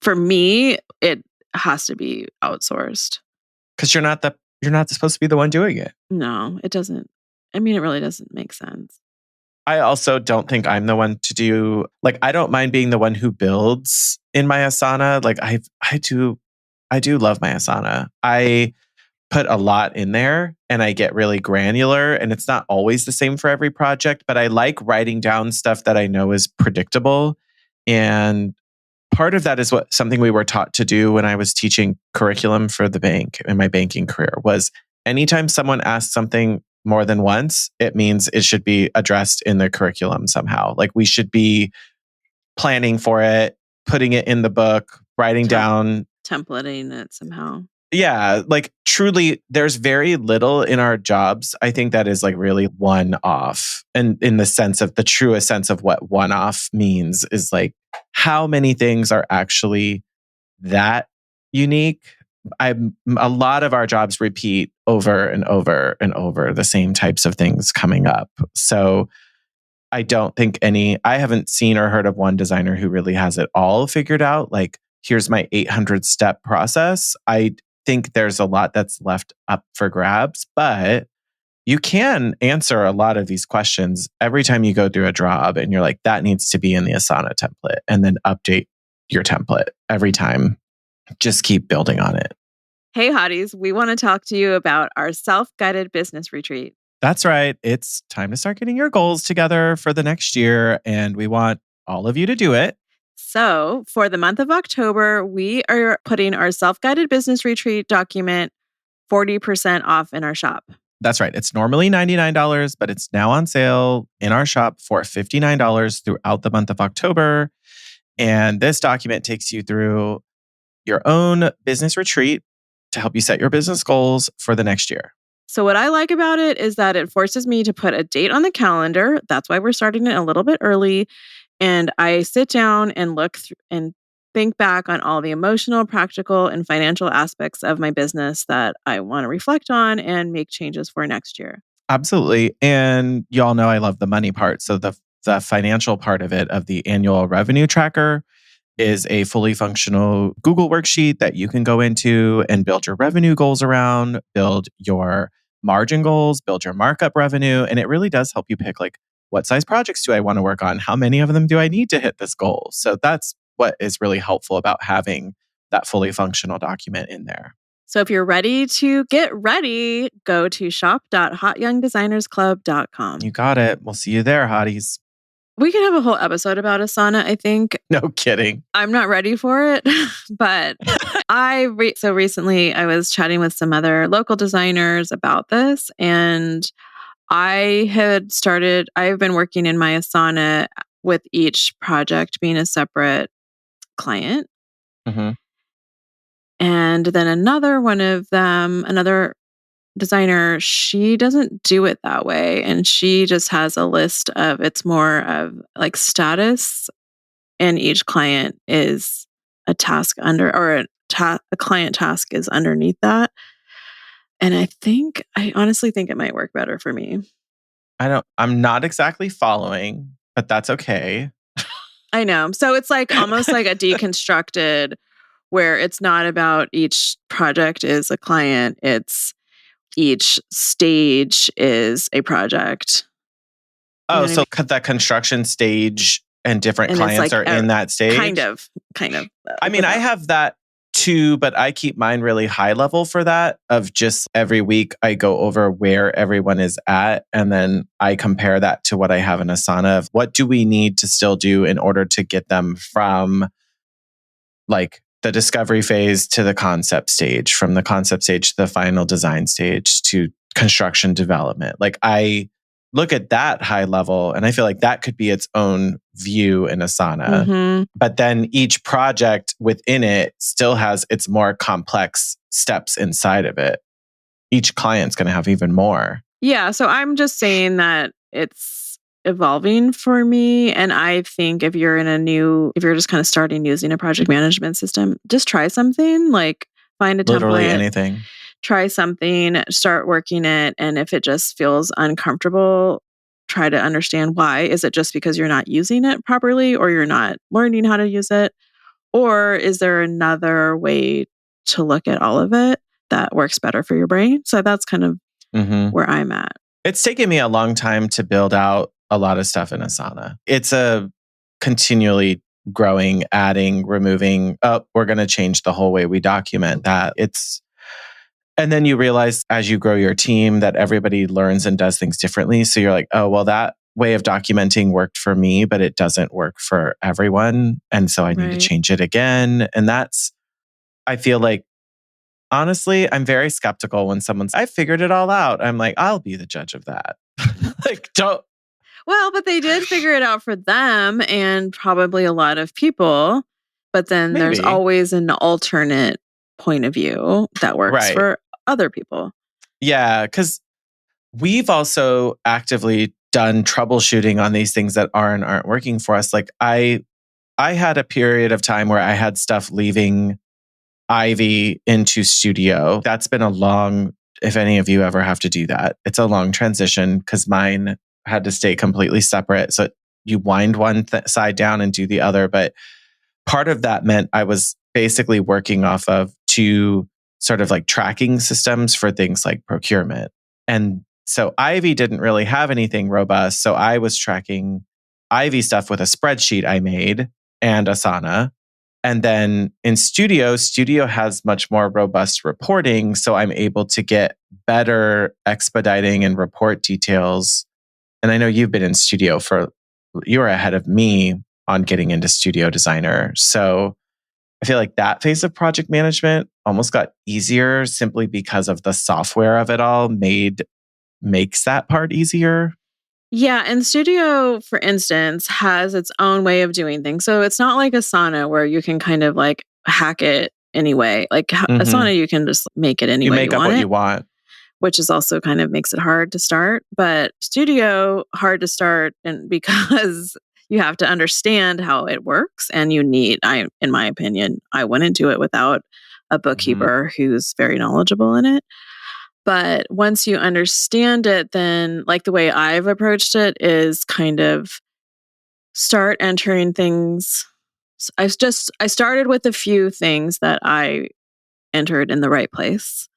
Speaker 1: for me, it has to be outsourced.
Speaker 2: Because you're not supposed to be the one doing it.
Speaker 1: No, it doesn't. I mean, it really doesn't make sense.
Speaker 2: I also don't think I'm the one to do, like, I don't mind being the one who builds in my Asana. Like I do love my Asana. I put a lot in there and I get really granular, and it's not always the same for every project, but I like writing down stuff that I know is predictable. And part of that is something we were taught to do when I was teaching curriculum for the bank in my banking career was anytime someone asks something more than once, it means it should be addressed in the curriculum somehow. Like we should be planning for it, putting it in the book, writing down.
Speaker 1: Templating it somehow.
Speaker 2: Yeah, like truly, there's very little in our jobs. I think that is like really one off. And in the sense of the truest sense of what one off means is like how many things are actually that unique. A lot of our jobs repeat over and over and over the same types of things coming up. So I don't think I haven't seen or heard of one designer who really has it all figured out. Like, here's my 800 step process. I think there's a lot that's left up for grabs, but you can answer a lot of these questions every time you go through a job and you're like, that needs to be in the Asana template, and then update your template every time. Just keep building on it.
Speaker 1: Hey, hotties, we want to talk to you about our self-guided business retreat.
Speaker 2: That's right. It's time to start getting your goals together for the next year, and we want all of you to do it.
Speaker 1: So, for the month of October, we are putting our self-guided business retreat document 40% off in our shop.
Speaker 2: That's right. It's normally $99, but it's now on sale in our shop for $59 throughout the month of October. And this document takes you through your own business retreat to help you set your business goals for the next year.
Speaker 1: So what I like about it is that it forces me to put a date on the calendar. That's why we're starting it a little bit early. And I sit down and look through and think back on all the emotional, practical, and financial aspects of my business that I want to reflect on and make changes for next year.
Speaker 2: Absolutely. And y'all know I love the money part. So the financial part of it, of the annual revenue tracker, is a fully functional Google worksheet that you can go into and build your revenue goals around, build your margin goals, build your markup revenue. And it really does help you pick like, what size projects do I want to work on? How many of them do I need to hit this goal? So that's what is really helpful about having that fully functional document in there.
Speaker 1: So if you're ready to get ready, go to shop.hotyoungdesignersclub.com.
Speaker 2: You got it. We'll see you there, hotties.
Speaker 1: We can have a whole episode about Asana, I think.
Speaker 2: No kidding.
Speaker 1: I'm not ready for it, but so recently I was chatting with some other local designers about this, and I've been working in my Asana with each project being a separate client.
Speaker 2: Mm-hmm.
Speaker 1: And then another designer, she doesn't do it that way. And she just has a list of, it's more of like status, and each client is a task under, or a client task is underneath that. And I honestly think it might work better for me.
Speaker 2: I'm not exactly following, but that's okay.
Speaker 1: I know. So it's like almost like a deconstructed, where it's not about each project is a client, it's each stage is a project.
Speaker 2: Oh, so that construction stage and different
Speaker 1: And
Speaker 2: clients
Speaker 1: like
Speaker 2: are in that stage?
Speaker 1: Kind of.
Speaker 2: I mean, I have that too, but I keep mine really high level for that, of just every week I go over where everyone is at. And then I compare that to what I have in Asana of what do we need to still do in order to get them from like the discovery phase to the concept stage, from the concept stage to the final design stage to construction development. Like I look at that high level and I feel like that could be its own view in Asana.
Speaker 1: Mm-hmm.
Speaker 2: But then each project within it still has its more complex steps inside of it. Each client's going to have even more.
Speaker 1: Yeah. So I'm just saying that it's evolving for me. And I think if you're just kind of starting using a project management system, just try something, like find a
Speaker 2: Literally
Speaker 1: template,
Speaker 2: anything.
Speaker 1: Try something, start working it. And if it just feels uncomfortable, try to understand why. Is it just because you're not using it properly, or you're not learning how to use it? Or is there another way to look at all of it that works better for your brain? So that's kind of where I'm at.
Speaker 2: It's taken me a long time to build out a lot of stuff in Asana. It's a continually growing, adding, removing. Oh, we're going to change the whole way we document that. And then you realize as you grow your team that everybody learns and does things differently. So you're like, oh, well, that way of documenting worked for me, but it doesn't work for everyone. And so I need to change it again. And I feel like, honestly, I'm very skeptical when I figured it all out. I'm like, I'll be the judge of that.
Speaker 1: Well, but they did figure it out for them and probably a lot of people. But then there's always an alternate point of view that works
Speaker 2: Right.
Speaker 1: for other people.
Speaker 2: Yeah, because we've also actively done troubleshooting on these things that aren't working for us. Like I had a period of time where I had stuff leaving Ivy into studio. That's been a long, if any of you ever have to do that, it's a long transition because mine had to stay completely separate. So you wind one side down and do the other. But part of that meant I was basically working off of two sort of like tracking systems for things like procurement. And so Ivy didn't really have anything robust. So I was tracking Ivy stuff with a spreadsheet I made and Asana. And then in Studio has much more robust reporting. So I'm able to get better expediting and report details. And I know you've been in Studio you're ahead of me on getting into Studio Designer. So I feel like that phase of project management almost got easier simply because of the software of it all makes that part easier.
Speaker 1: Yeah, and Studio, for instance, has its own way of doing things. So it's not like Asana where you can kind of like hack it anyway. Like Asana, you can just make it any
Speaker 2: You
Speaker 1: way
Speaker 2: make
Speaker 1: you
Speaker 2: up
Speaker 1: want
Speaker 2: what
Speaker 1: it,
Speaker 2: you want.
Speaker 1: which is also kind of makes it hard to start. But Studio, hard to start, and because you have to understand how it works, and in my opinion, I wouldn't do it without a bookkeeper who's very knowledgeable in it. But once you understand it, then like the way I've approached it is kind of start entering things. I started with a few things that I entered in the right place.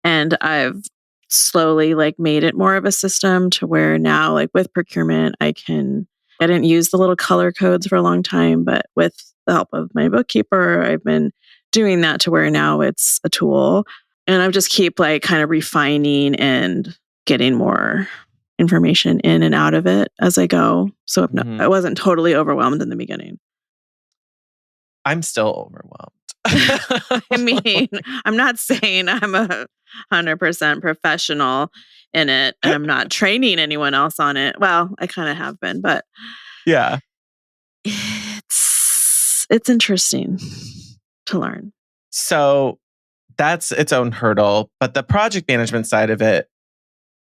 Speaker 1: And I've slowly like made it more of a system to where now, like with procurement, I didn't use the little color codes for a long time, but with the help of my bookkeeper, I've been doing that to where now it's a tool. And I just keep like kind of refining and getting more information in and out of it as I go. So I wasn't totally overwhelmed in the beginning.
Speaker 2: I'm still overwhelmed.
Speaker 1: I mean, I'm not saying I'm 100% professional in it and I'm not training anyone else on it. Well, I kind of have been, but
Speaker 2: yeah.
Speaker 1: It's interesting to learn.
Speaker 2: So that's its own hurdle, but the project management side of it,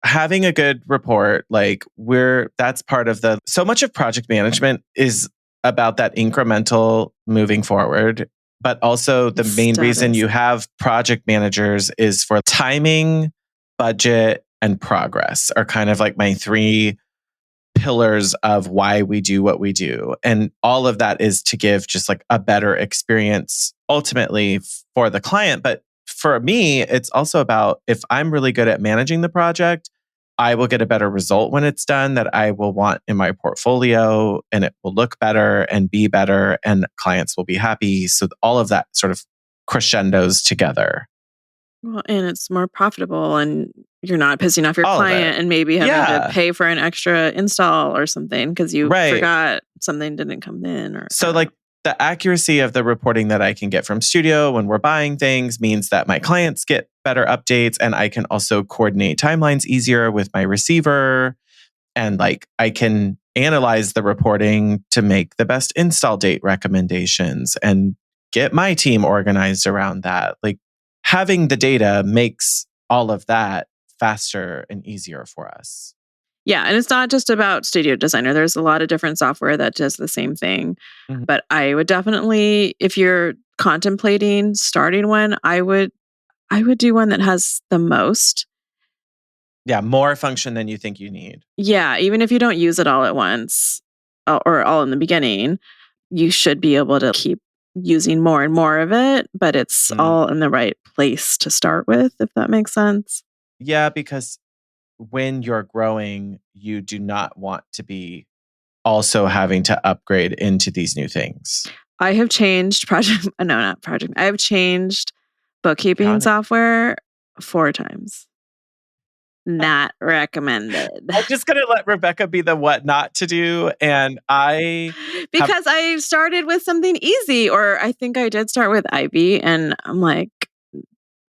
Speaker 2: having a good report, that's part of so much of project management is about that incremental moving forward. But also the main reason you have project managers is for timing, budget, and progress are kind of like my three pillars of why we do what we do. And all of that is to give just like a better experience ultimately for the client. But for me, it's also about if I'm really good at managing the project, I will get a better result when it's done that I will want in my portfolio, and it will look better and be better and clients will be happy. So all of that sort of crescendos together.
Speaker 1: Well, and it's more profitable and you're not pissing off your
Speaker 2: All of
Speaker 1: client
Speaker 2: it.
Speaker 1: and maybe having to
Speaker 2: Yeah.
Speaker 1: pay for an extra install or something because you
Speaker 2: Right.
Speaker 1: forgot something didn't come in. Or
Speaker 2: So like the accuracy of the reporting that I can get from Studio when we're buying things means that my clients get better updates, and I can also coordinate timelines easier with my receiver. And like I can analyze the reporting to make the best install date recommendations and get my team organized around that. Like having the data makes all of that faster and easier for us.
Speaker 1: yeah, and it's not just about Studio Designer. There's a lot of different software that does the same thing. But I would definitely, if you're contemplating starting one, I would do one that has the most.
Speaker 2: Yeah, more function than you think you need.
Speaker 1: Yeah, even if you don't use it all at once or all in the beginning, you should be able to keep using more and more of it, but it's all in the right place to start with, if that makes sense.
Speaker 2: Yeah, because when you're growing, you do not want to be also having to upgrade into these new things.
Speaker 1: I have changed I have changed bookkeeping software 4 times. Not recommended.
Speaker 2: I'm just going to let Rebecca be the what not to do. And
Speaker 1: because I started with something easy, or I think I did start with Ivy, and I'm like,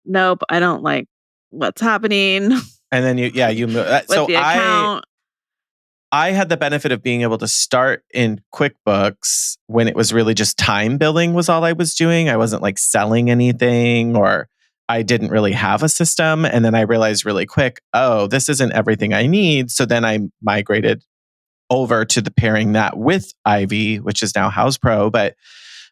Speaker 1: nope, I don't like what's happening.
Speaker 2: And then you move.
Speaker 1: With the account.
Speaker 2: I had the benefit of being able to start in QuickBooks when it was really just time billing was all I was doing. I wasn't like selling anything, or I didn't really have a system. And then I realized really quick, oh, this isn't everything I need. So then I migrated over to the pairing that with Ivy, which is now House Pro. But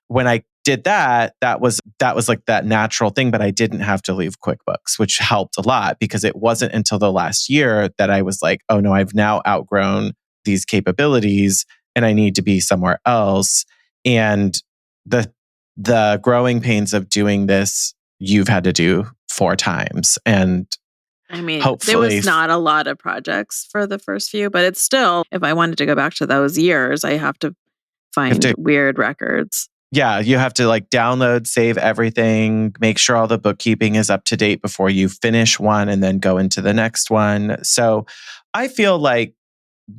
Speaker 2: when I did that, that was like that natural thing, but I didn't have to leave QuickBooks, which helped a lot because it wasn't until the last year that I was like, oh no, I've now outgrown these capabilities and I need to be somewhere else. And the growing pains of doing this, you've had to do 4 times. And
Speaker 1: I mean, there
Speaker 2: hopefully
Speaker 1: was not a lot of projects for the first few, but it's still, if I wanted to go back to those years, I have to find weird records.
Speaker 2: Yeah, you have to like download, save everything, make sure all the bookkeeping is up to date before you finish one and then go into the next one. So I feel like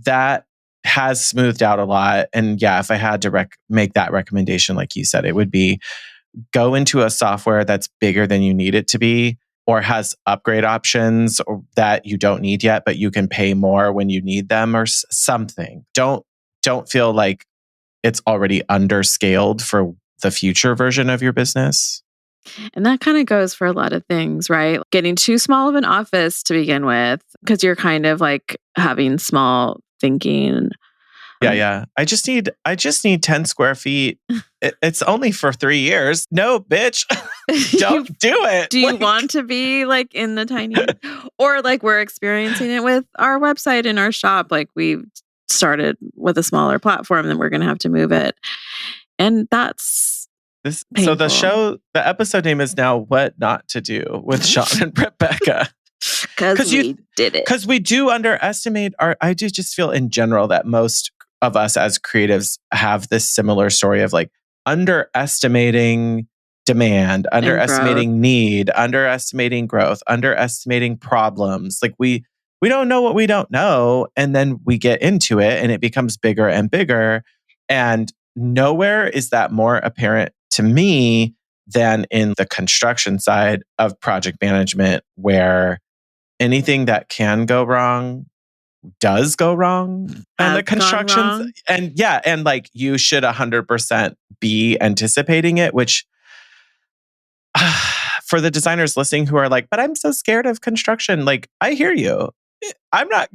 Speaker 2: that has smoothed out a lot. And yeah, if I had to make that recommendation, like you said, it would be go into a software that's bigger than you need it to be or has upgrade options or that you don't need yet, but you can pay more when you need them or something. Don't feel like it's already underscaled for the future version of your business.
Speaker 1: And that kind of goes for a lot of things, right? Getting too small of an office to begin with, because you're kind of like having small thinking.
Speaker 2: Yeah. I just need 10 square feet. It's only for 3 years. No, bitch. Don't do it.
Speaker 1: Do you want to be like in the tiny or like we're experiencing it with our website and our shop? Like we've started with a smaller platform, then we're going to have to move it. And that's painful.
Speaker 2: So the episode name is now What Not to Do with Shaun and Rebecca.
Speaker 1: Because we did it.
Speaker 2: Because we do underestimate I do just feel in general that most of us as creatives have this similar story of like underestimating demand, underestimating need, underestimating growth, underestimating problems. Like we don't know what we don't know. And then we get into it and it becomes bigger and bigger. And nowhere is that more apparent to me than in the construction side of project management, where anything that can go wrong does go wrong. And the constructions and like you should 100% be anticipating it, which for the designers listening who are like, but I'm so scared of construction. Like, I hear you. I'm not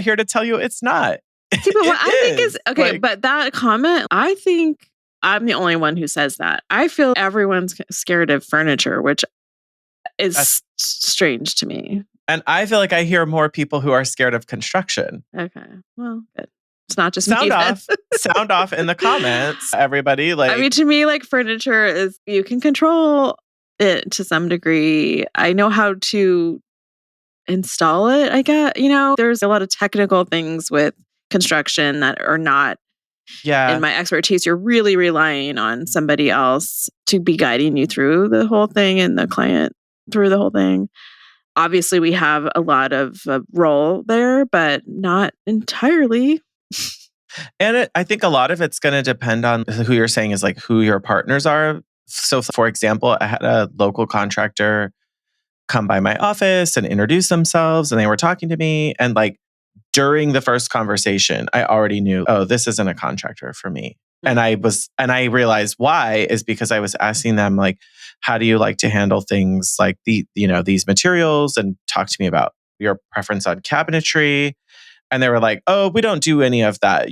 Speaker 2: here to tell you it's not.
Speaker 1: See, but what I think is okay, but that comment, I think I'm the only one who says that. I feel everyone's scared of furniture, which is strange to me.
Speaker 2: And I feel like I hear more people who are scared of construction.
Speaker 1: Okay. Well, good. It's not just
Speaker 2: sound off. Sound off in the comments, everybody. Like,
Speaker 1: I mean, to me, like furniture is you can control it to some degree. I know how to install it. I guess there's a lot of technical things with construction that are not in my expertise. You're really relying on somebody else to be guiding you through the whole thing and the client through the whole thing. Obviously, we have a lot of role there, but not entirely.
Speaker 2: And I think a lot of it's going to depend on who you're saying is like who your partners are. So, for example, I had a local contractor come by my office and introduce themselves, and they were talking to me. And like during the first conversation, I already knew, oh, this isn't a contractor for me. And I realized why is because I was asking them like, how do you like to handle things like these materials, and talk to me about your preference on cabinetry. And they were like, oh, we don't do any of that.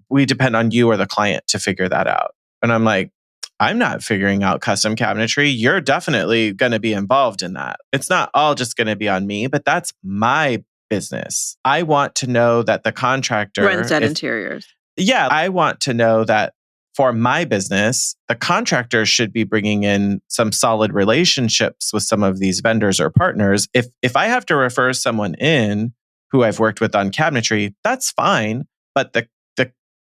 Speaker 2: We depend on you or the client to figure that out. And I'm like, I'm not figuring out custom cabinetry. You're definitely going to be involved in that. It's not all just going to be on me, but that's my business. I want to know that the contractor
Speaker 1: runs at interiors.
Speaker 2: Yeah, I want to know that for my business, the contractor should be bringing in some solid relationships with some of these vendors or partners. If I have to refer someone in who I've worked with on cabinetry, that's fine. But the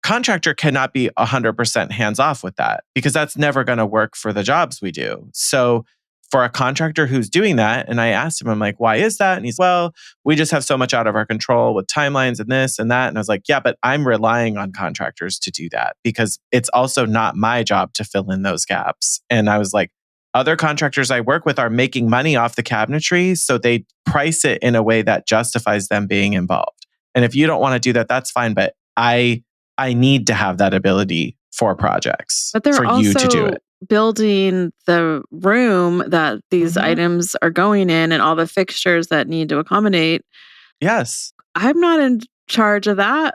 Speaker 2: contractor cannot be 100% hands off with that, because that's never going to work for the jobs we do. So for a contractor who's doing that, and I asked him, I'm like, why is that? And he's, well, we just have so much out of our control with timelines and this and that. And I was like, yeah, but I'm relying on contractors to do that, because it's also not my job to fill in those gaps. And I was like, other contractors I work with are making money off the cabinetry, so they price it in a way that justifies them being involved. And if you don't want to do that, that's fine. But I need to have that ability for projects
Speaker 1: But they're
Speaker 2: for you to do
Speaker 1: also
Speaker 2: it.
Speaker 1: building the room that these items are going in and all the fixtures that need to accommodate.
Speaker 2: Yes.
Speaker 1: I'm not in charge of that. I'm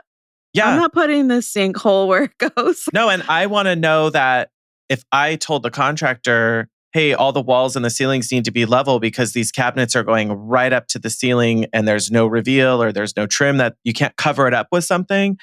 Speaker 2: Yeah.
Speaker 1: not putting the sinkhole where it goes.
Speaker 2: No, and I want to know that if I told the contractor, hey, all the walls and the ceilings need to be level because these cabinets are going right up to the ceiling and there's no reveal or there's no trim, that you can't cover it up with something.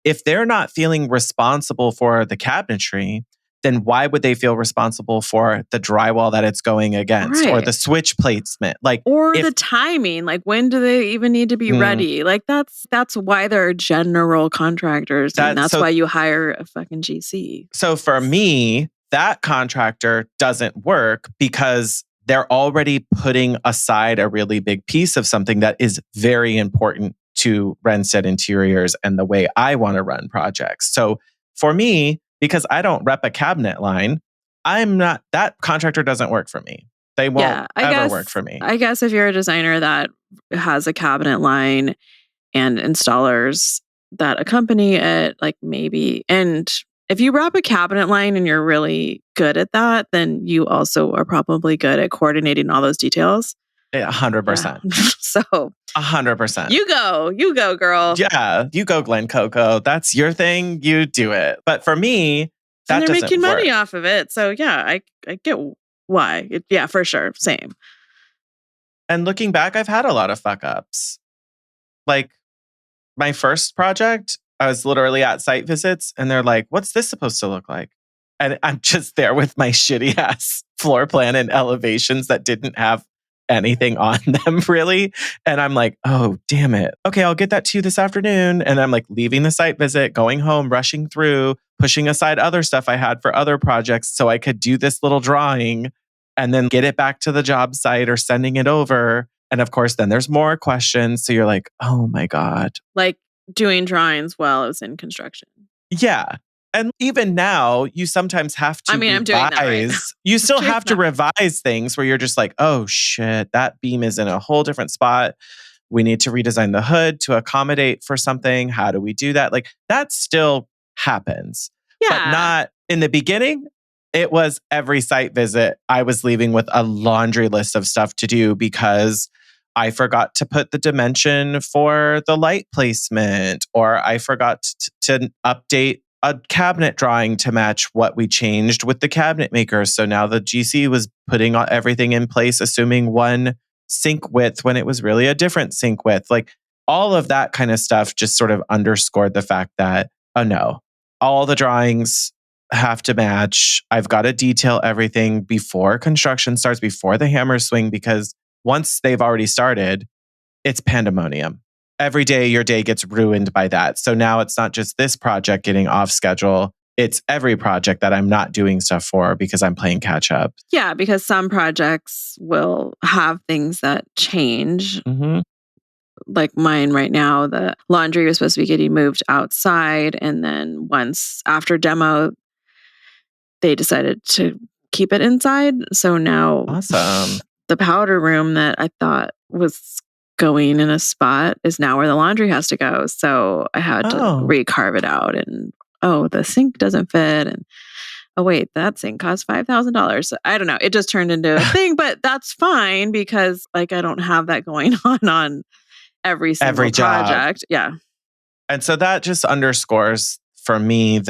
Speaker 2: If they're not feeling responsible for the cabinetry, then why would they feel responsible for the drywall that it's going against or
Speaker 1: Right.
Speaker 2: the switch placement? Like,
Speaker 1: Or
Speaker 2: if
Speaker 1: the timing, like when do they even need to be ready? Like that's why they're general contractors, and that's why you hire a fucking GC.
Speaker 2: So for me, that contractor doesn't work because they're already putting aside a really big piece of something that is very important to Randstad Interiors and the way I want to run projects. So for me, because I don't rep a cabinet line, that contractor doesn't work for me. They won't ever work for me.
Speaker 1: I guess if you're a designer that has a cabinet line and installers that accompany it, like maybe, and if you wrap a cabinet line and you're really good at that, then you also are probably good at coordinating all those details.
Speaker 2: 100%.
Speaker 1: Yeah. So
Speaker 2: 100%.
Speaker 1: you go, girl.
Speaker 2: Yeah, you go, Glen Coco. That's your thing. You do it. But for me, that
Speaker 1: And they're
Speaker 2: doesn't
Speaker 1: making
Speaker 2: work.
Speaker 1: money off of it. So yeah, I get why. Yeah, for sure. Same.
Speaker 2: And looking back, I've had a lot of fuck ups. Like my first project, I was literally at site visits and they're like, what's this supposed to look like? And I'm just there with my shitty ass floor plan and elevations that didn't have anything on them really. And I'm like, oh, damn it. Okay, I'll get that to you this afternoon. And I'm like leaving the site visit, going home, rushing through, pushing aside other stuff I had for other projects so I could do this little drawing and then get it back to the job site or sending it over. And of course, then there's more questions. So you're like, oh my God.
Speaker 1: Like doing drawings while I was in construction.
Speaker 2: Yeah. And even now, you sometimes have to
Speaker 1: I'm doing that right now.
Speaker 2: You still have to revise things where you're just like, oh shit, that beam is in a whole different spot. We need to redesign the hood to accommodate for something. How do we do that? Like that still happens.
Speaker 1: Yeah.
Speaker 2: But not in the beginning. It was every site visit. I was leaving with a laundry list of stuff to do because I forgot to put the dimension for the light placement, or I forgot to update a cabinet drawing to match what we changed with the cabinet maker. So now the GC was putting everything in place, assuming one sink width when it was really a different sink width. Like all of that kind of stuff just sort of underscored the fact that, oh no, all the drawings have to match. I've got to detail everything before construction starts, before the hammers swing, because once they've already started, it's pandemonium. Every day, your day gets ruined by that. So now it's not just this project getting off schedule. It's every project that I'm not doing stuff for because I'm playing catch up.
Speaker 1: Yeah, because some projects will have things that change.
Speaker 2: Mm-hmm.
Speaker 1: Like mine right now, the laundry was supposed to be getting moved outside. And then once after demo, they decided to keep it inside. So now
Speaker 2: Awesome.
Speaker 1: The powder room that I thought was going in a spot is now where the laundry has to go. So I had to recarve it out, and the sink doesn't fit, and oh wait, that sink costs $5,000. I don't know. It just turned into a thing, but that's fine because like I don't have that going on every single project. Yeah.
Speaker 2: And so that just underscores for me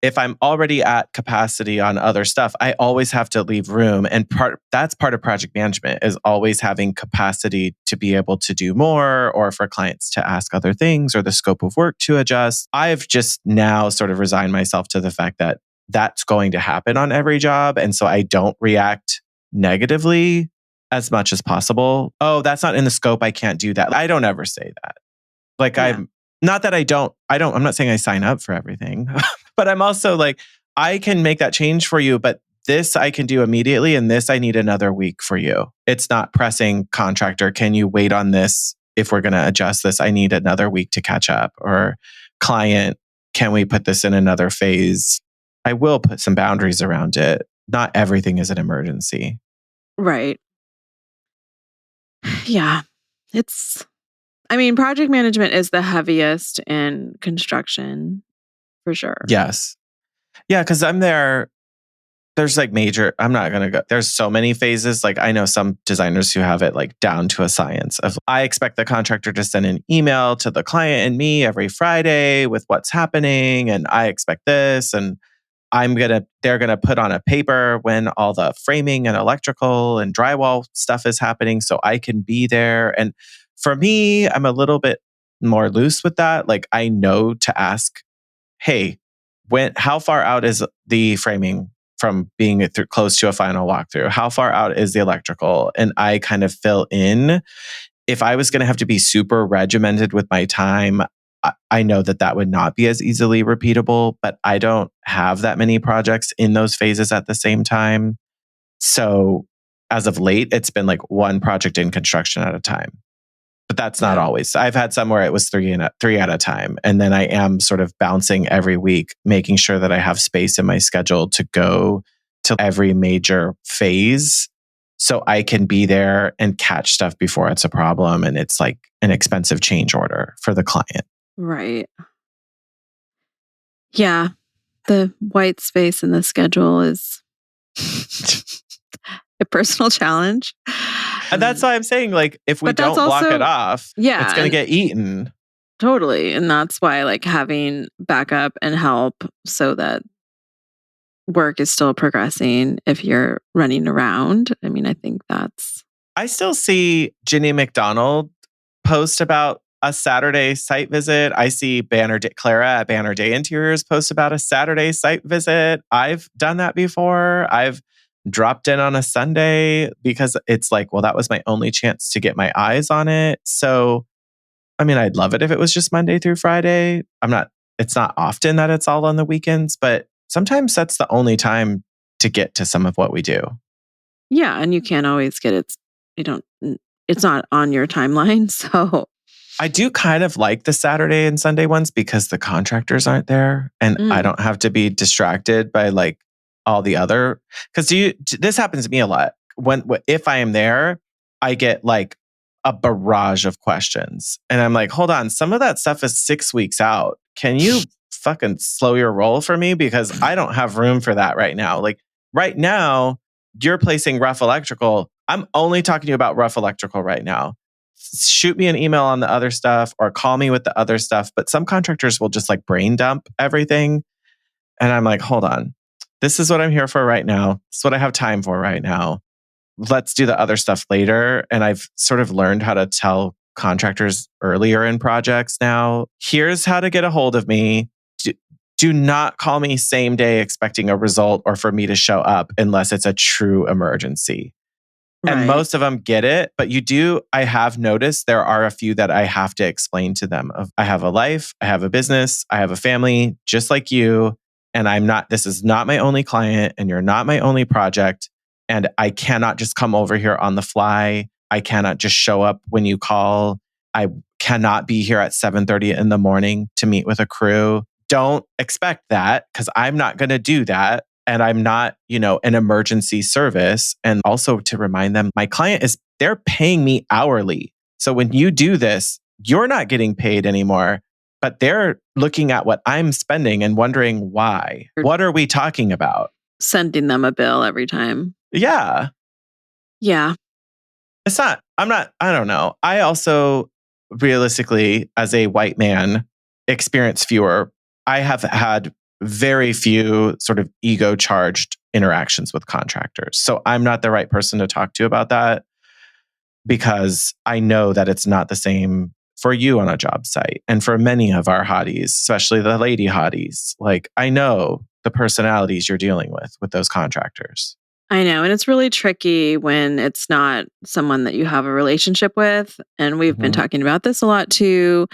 Speaker 2: if I'm already at capacity on other stuff, I always have to leave room. And that's part of project management, is always having capacity to be able to do more, or for clients to ask other things, or the scope of work to adjust. I've just now sort of resigned myself to the fact that that's going to happen on every job. And so I don't react negatively as much as possible. Oh, that's not in the scope. I can't do that. I don't ever say that. Like I'm not that I'm not saying I sign up for everything, but I'm also like, I can make that change for you, but this I can do immediately. And this I need another week for you. It's not pressing. Contractor, can you wait on this? If we're going to adjust this, I need another week to catch up. Or client, can we put this in another phase? I will put some boundaries around it. Not everything is an emergency.
Speaker 1: Right. Yeah. It's I mean, project management is the heaviest in construction for sure.
Speaker 2: Yes. Yeah, because I'm there. There's like I'm not going to go. There's so many phases. Like I know some designers who have it like down to a science of I expect the contractor to send an email to the client and me every Friday with what's happening. And I expect this. And they're going to put on a paper when all the framing and electrical and drywall stuff is happening so I can be there. And for me, I'm a little bit more loose with that. Like I know to ask, hey, how far out is the framing from being close to a final walkthrough? How far out is the electrical? And I kind of fill in. If I was going to have to be super regimented with my time, I know that would not be as easily repeatable, but I don't have that many projects in those phases at the same time. So as of late, it's been like one project in construction at a time. But that's not always. I've had some where it was three at a time. And then I am sort of bouncing every week, making sure that I have space in my schedule to go to every major phase so I can be there and catch stuff before it's a problem. And it's like an expensive change order for the client.
Speaker 1: Right. Yeah. The white space in the schedule is a personal challenge.
Speaker 2: And that's why I'm saying, like, if we don't block it off, it's going to get eaten.
Speaker 1: Totally. And that's why like having backup and help so that work is still progressing if you're running around. I mean, I think
Speaker 2: I still see Ginny McDonald post about a Saturday site visit. I see Crha at Banner Day Interiors post about a Saturday site visit. I've done that before. I've dropped in on a Sunday because it's like, well, that was my only chance to get my eyes on it. So, I mean, I'd love it if it was just Monday through Friday. It's not often that it's all on the weekends, but sometimes that's the only time to get to some of what we do.
Speaker 1: Yeah. And you can't always get it. It's not on your timeline. So
Speaker 2: I do kind of like the Saturday and Sunday ones because the contractors aren't there and I don't have to be distracted by like all the other, because this happens to me a lot. If I am there, I get like a barrage of questions and I'm like, hold on, some of that stuff is 6 weeks out. Can you fucking slow your roll for me? Because I don't have room for that right now. Like right now, you're placing rough electrical. I'm only talking to you about rough electrical right now. Shoot me an email on the other stuff or call me with the other stuff. But some contractors will just like brain dump everything. And I'm like, hold on. This is what I'm here for right now. This is what I have time for right now. Let's do the other stuff later. And I've sort of learned how to tell contractors earlier in projects now. Here's how to get a hold of me. Do not call me same day expecting a result or for me to show up unless it's a true emergency. Right. And most of them get it, but I have noticed there are a few that I have to explain to them I have a life, I have a business, I have a family, just like you. And this is not my only client and you're not my only project. And I cannot just come over here on the fly. I cannot just show up when you call. I cannot be here at 7:30 in the morning to meet with a crew. Don't expect that because I'm not going to do that. And I'm not, an emergency service. And also to remind them, my client they're paying me hourly. So when you do this, you're not getting paid anymore, but they're looking at what I'm spending and wondering why. What are we talking about?
Speaker 1: Sending them a bill every time.
Speaker 2: Yeah.
Speaker 1: Yeah.
Speaker 2: I don't know. I also realistically, as a white man, experience fewer. I have had very few sort of ego charged interactions with contractors. So I'm not the right person to talk to about that because I know that it's not the same for you on a job site. And for many of our hotties, especially the lady hotties, like I know the personalities you're dealing with those contractors.
Speaker 1: I know. And it's really tricky when it's not someone that you have a relationship with. And we've been talking about this a lot too.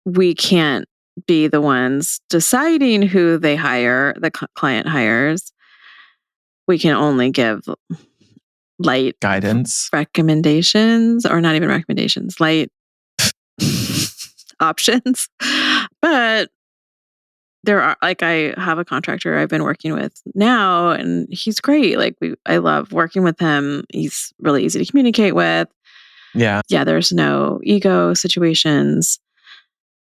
Speaker 1: We can't be the ones deciding who they hire, the client hires. We can only give light
Speaker 2: guidance,
Speaker 1: recommendations, or not even recommendations, light options. But there are, like, I have a contractor I've been working with now, and he's great. Like, I love working with him. He's really easy to communicate with.
Speaker 2: Yeah.
Speaker 1: Yeah, there's no ego situations.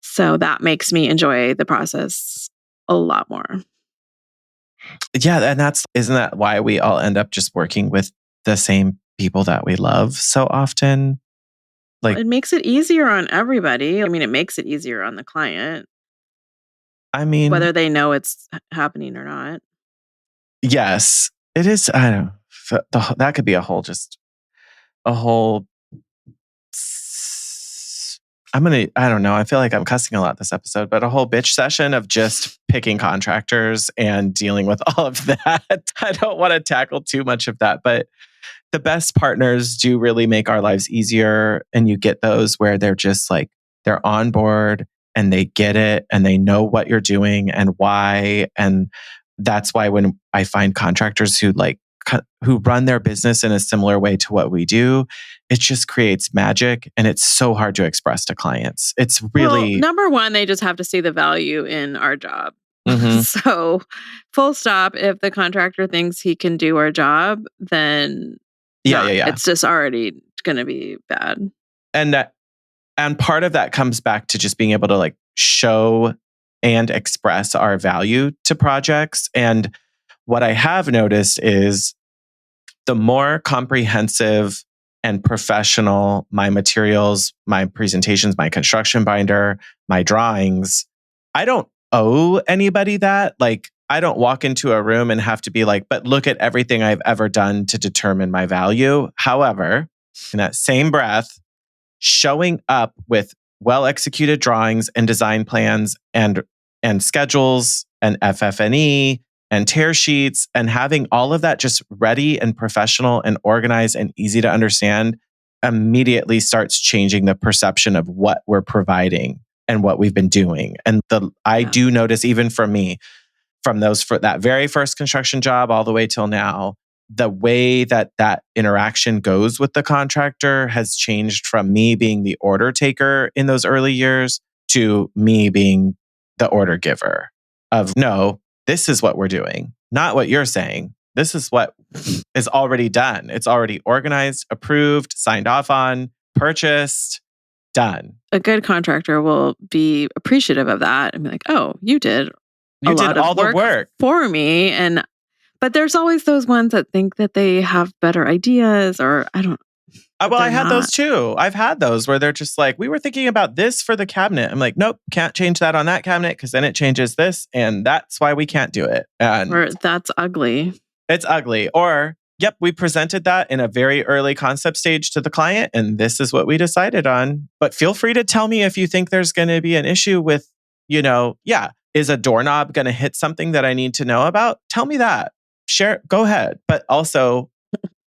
Speaker 1: So that makes me enjoy the process a lot more.
Speaker 2: Yeah. And isn't that why we all end up just working with the same people that we love so often? Like,
Speaker 1: It makes it easier on everybody. I mean, it makes it easier on the client,
Speaker 2: I mean,
Speaker 1: whether they know it's happening or not.
Speaker 2: yes, it is. I don't know. That could be a whole. I don't know. I feel like I'm cussing a lot this episode, but a whole bitch session of just picking contractors and dealing with all of that. I don't want to tackle too much of that, but the best partners do really make our lives easier. And you get those where they're just like, they're on board and they get it and they know what you're doing and why. And that's why when I find contractors who run their business in a similar way to what we do, it just creates magic. And it's so hard to express to clients. It's
Speaker 1: Well,
Speaker 2: really,
Speaker 1: number one, they just have to see the value in our job.
Speaker 2: Mhm.
Speaker 1: So, full stop. If the contractor thinks he can do our job, then
Speaker 2: Yeah.
Speaker 1: it's just already going to be bad.
Speaker 2: And And part of that comes back to just being able to like show and express our value to projects. And what I have noticed is the more comprehensive and professional my materials, my presentations, my construction binder, my drawings, I don't owe anybody that. Like, I don't walk into a room and have to be like, but look at everything I've ever done to determine my value. However, in that same breath, showing up with well executed drawings and design plans and schedules and FF&E and tear sheets and having all of that just ready and professional and organized and easy to understand immediately starts changing the perception of what we're providing and what we've been doing. And I do notice, even for me, for that very first construction job all the way till now, the way that interaction goes with the contractor has changed from me being the order taker in those early years to me being the order giver of, no, this is what we're doing, not what you're saying. This is what is already done. It's already organized, approved, signed off on, purchased, done.
Speaker 1: A good contractor will be appreciative of that and be like, "Oh, you did
Speaker 2: You did all the work
Speaker 1: for me." But there's always those ones that think that they have better ideas, or I don't.
Speaker 2: Well, I had those
Speaker 1: not.
Speaker 2: too. I've had those where they're just like, we were thinking about this for the cabinet. I'm like, nope, can't change that on that cabinet because then it changes this. And that's why we can't do it. And
Speaker 1: Or that's ugly.
Speaker 2: it's ugly. Or, yep, we presented that in a very early concept stage to the client. And this is what we decided on. But feel free to tell me if you think there's going to be an issue with, is a doorknob going to hit something that I need to know about? Tell me that. Share, go ahead. But also,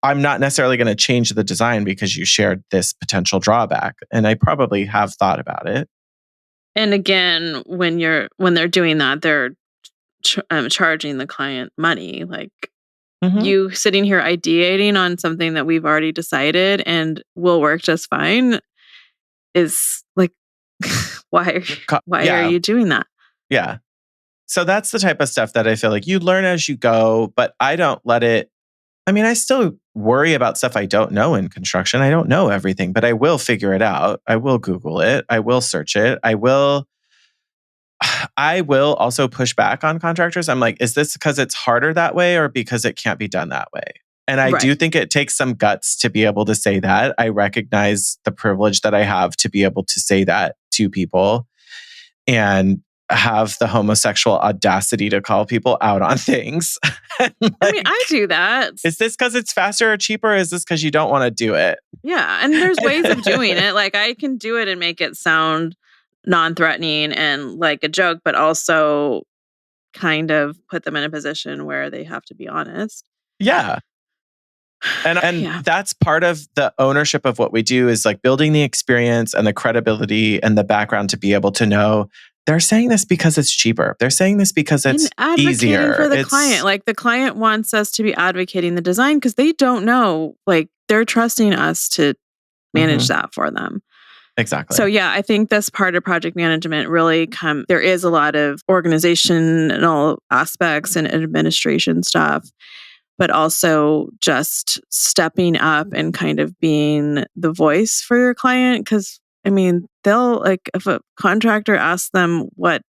Speaker 2: I'm not necessarily going to change the design because you shared this potential drawback. And I probably have thought about it.
Speaker 1: And again, when they're doing that, they're charging the client money. Like, you sitting here ideating on something that we've already decided and will work just fine is like, why are you doing that?
Speaker 2: Yeah. So that's the type of stuff that I feel like you learn as you go, but I don't let it. I mean, I still worry about stuff I don't know in construction. I don't know everything, but I will figure it out. I will Google it. I will search it. I will also push back on contractors. I'm like, is this because it's harder that way or because it can't be done that way? And I do think it takes some guts to be able to say that. I recognize the privilege that I have to be able to say that to people and have the homosexual audacity to call people out on things.
Speaker 1: I mean, I do that.
Speaker 2: Is this because it's faster or cheaper? Or is this because you don't want to do it?
Speaker 1: Yeah. And there's ways of doing it. Like, I can do it and make it sound non-threatening and like a joke, but also kind of put them in a position where they have to be honest.
Speaker 2: Yeah. And that's part of the ownership of what we do, is like building the experience and the credibility and the background to be able to know they're saying this because it's cheaper. They're saying this because it's easier
Speaker 1: for the client. Like, the client wants us to be advocating the design because they don't know. Like, they're trusting us to manage that for them.
Speaker 2: Exactly.
Speaker 1: So yeah, I think this part of project management really there is a lot of organizational aspects and administration stuff. but also just stepping up and kind of being the voice for your client. Because, I mean, they'll like, if a contractor asks them what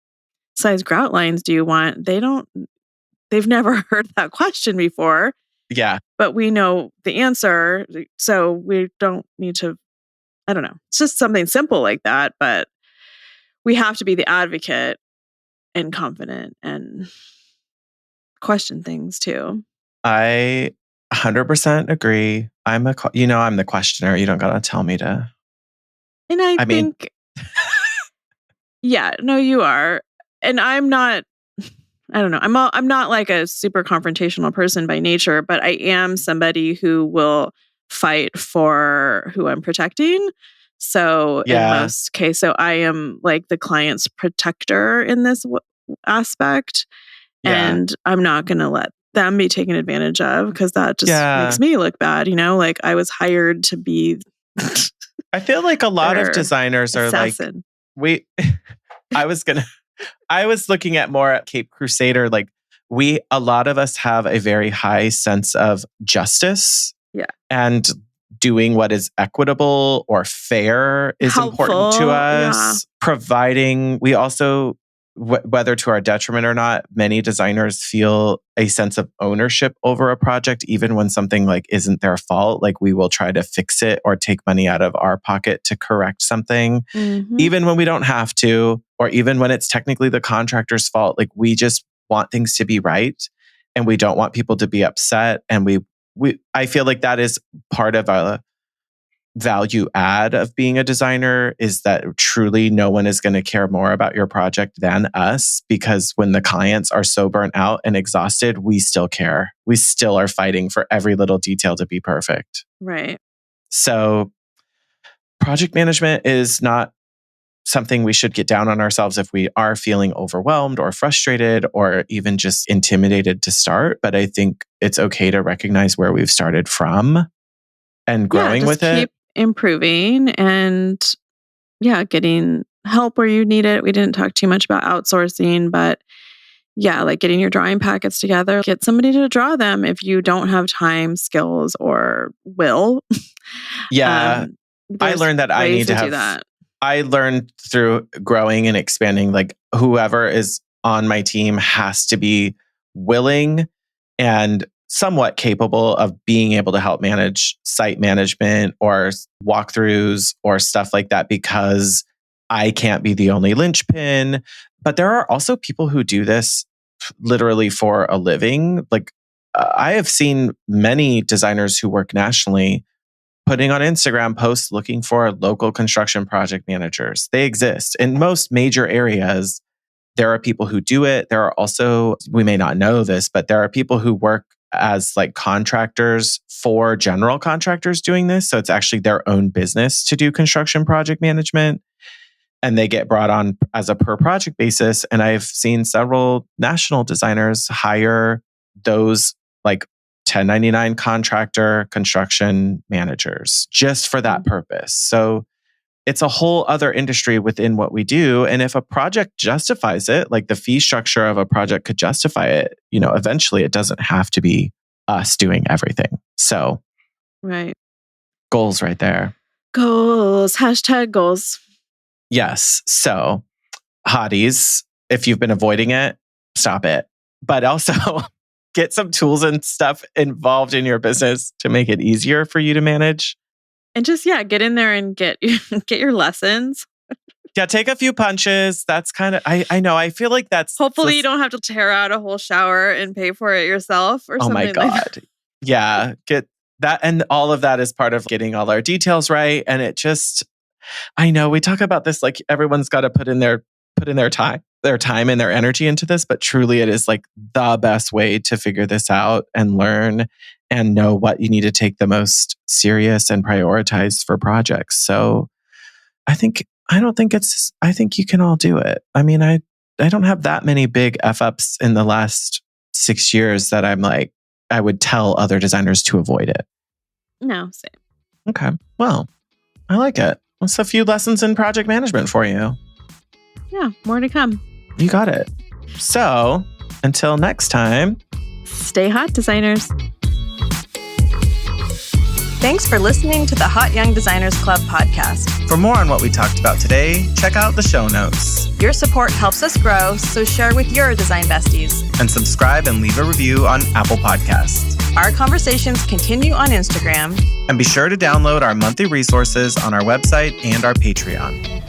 Speaker 1: size grout lines do you want, they've never heard that question before,
Speaker 2: Yeah.
Speaker 1: but we know the answer. So we don't need to, I don't know. It's just something simple like that, but we have to be the advocate and confident and question things too.
Speaker 2: I 100% agree. I'm the questioner. You don't got to tell me to.
Speaker 1: And I
Speaker 2: I mean,
Speaker 1: think, yeah, no, you are. And I'm not, I don't know. I'm not like a super confrontational person by nature, but I am somebody who will fight for who I'm protecting. So in
Speaker 2: yeah,
Speaker 1: most cases, so I am like the client's protector in this aspect.
Speaker 2: yeah,
Speaker 1: And I'm not going to let them be taken advantage of because that just makes
Speaker 2: yeah.
Speaker 1: me look bad. Like I was hired to be
Speaker 2: I feel like a lot of
Speaker 1: their
Speaker 2: designers are like,
Speaker 1: assassin.
Speaker 2: we, I was going to, I was looking at more at Cape Crusader. Like a lot of us have a very high sense of justice.
Speaker 1: Yeah.
Speaker 2: And doing what is equitable or fair is important to
Speaker 1: Helpful. Yeah.
Speaker 2: us. Providing, we also, whether to our detriment or not, many designers feel a sense of ownership over a project, even when something like isn't their fault. Like we will try to fix it or take money out of our pocket to correct something, even when we don't have to, or even when it's technically the contractor's fault. Like we just want things to be right, and we don't want people to be upset. And I feel like that is part of a value add of being a designer, is that truly no one is going to care more about your project than us, because when the clients are so burnt out and exhausted, we still care. We still are fighting for every little detail to be perfect.
Speaker 1: Right.
Speaker 2: So project management is not something we should get down on ourselves if we are feeling overwhelmed or frustrated or even just intimidated to start. But I think it's okay to recognize where we've started from and
Speaker 1: Yeah.
Speaker 2: growing
Speaker 1: Just
Speaker 2: with it.
Speaker 1: keep improving and getting help where you need it. We didn't talk too much about outsourcing, but yeah, like getting your drawing packets together, get somebody to draw them if you don't have time, skills, or will.
Speaker 2: Yeah. I
Speaker 1: There's
Speaker 2: learned that I
Speaker 1: ways
Speaker 2: need to
Speaker 1: to do
Speaker 2: have,
Speaker 1: that.
Speaker 2: I learned through growing and expanding, like whoever is on my team has to be willing and somewhat capable of being able to help manage site management or walkthroughs or stuff like that, because I can't be the only linchpin. But there are also people who do this literally for a living. Like I have seen many designers who work nationally putting on Instagram posts looking for local construction project managers. They exist in most major areas. There are people who do it. There are also, we may not know this, but there are people who work as like contractors for general contractors doing this. So it's actually their own business to do construction project management. And they get brought on as a per project basis. And I've seen several national designers hire those like 1099 contractor construction managers just for that purpose. So it's a whole other industry within what we do. And if a project justifies it, like the fee structure of a project could justify it, eventually it doesn't have to be us doing everything. So,
Speaker 1: Right.
Speaker 2: goals right there.
Speaker 1: Goals. Hashtag goals.
Speaker 2: Yes. So, hotties, if you've been avoiding it, stop it. But also get some tools and stuff involved in your business to make it easier for you to manage.
Speaker 1: And just, get in there and get your lessons.
Speaker 2: Yeah, take a few punches. That's kind of, I know, I feel like that's...
Speaker 1: Hopefully you don't have to tear out a whole shower and pay for it yourself or
Speaker 2: Oh my
Speaker 1: something like that.
Speaker 2: God. Yeah, get that. And all of that is part of getting all our details right. And it just, I know we talk about this like everyone's got to put in their time and their energy into this, but truly it is like the best way to figure this out and learn and know what you need to take the most serious and prioritize for projects. So I think you can all do it. I mean, I don't have that many big F ups in the last 6 years that I'm like, I would tell other designers to avoid it.
Speaker 1: No, same.
Speaker 2: Okay. Well, I like it. That's a few lessons in project management for you.
Speaker 1: Yeah, more to come.
Speaker 2: You got it. So until next time,
Speaker 1: Stay hot, designers.
Speaker 3: Thanks for listening to the Hot Young Designers Club podcast.
Speaker 2: For more on what we talked about today, check out the show notes.
Speaker 3: Your support helps us grow, so share with your design besties.
Speaker 2: And subscribe and leave a review on Apple Podcasts.
Speaker 3: Our conversations continue on Instagram.
Speaker 2: And be sure to download our monthly resources on our website and our Patreon.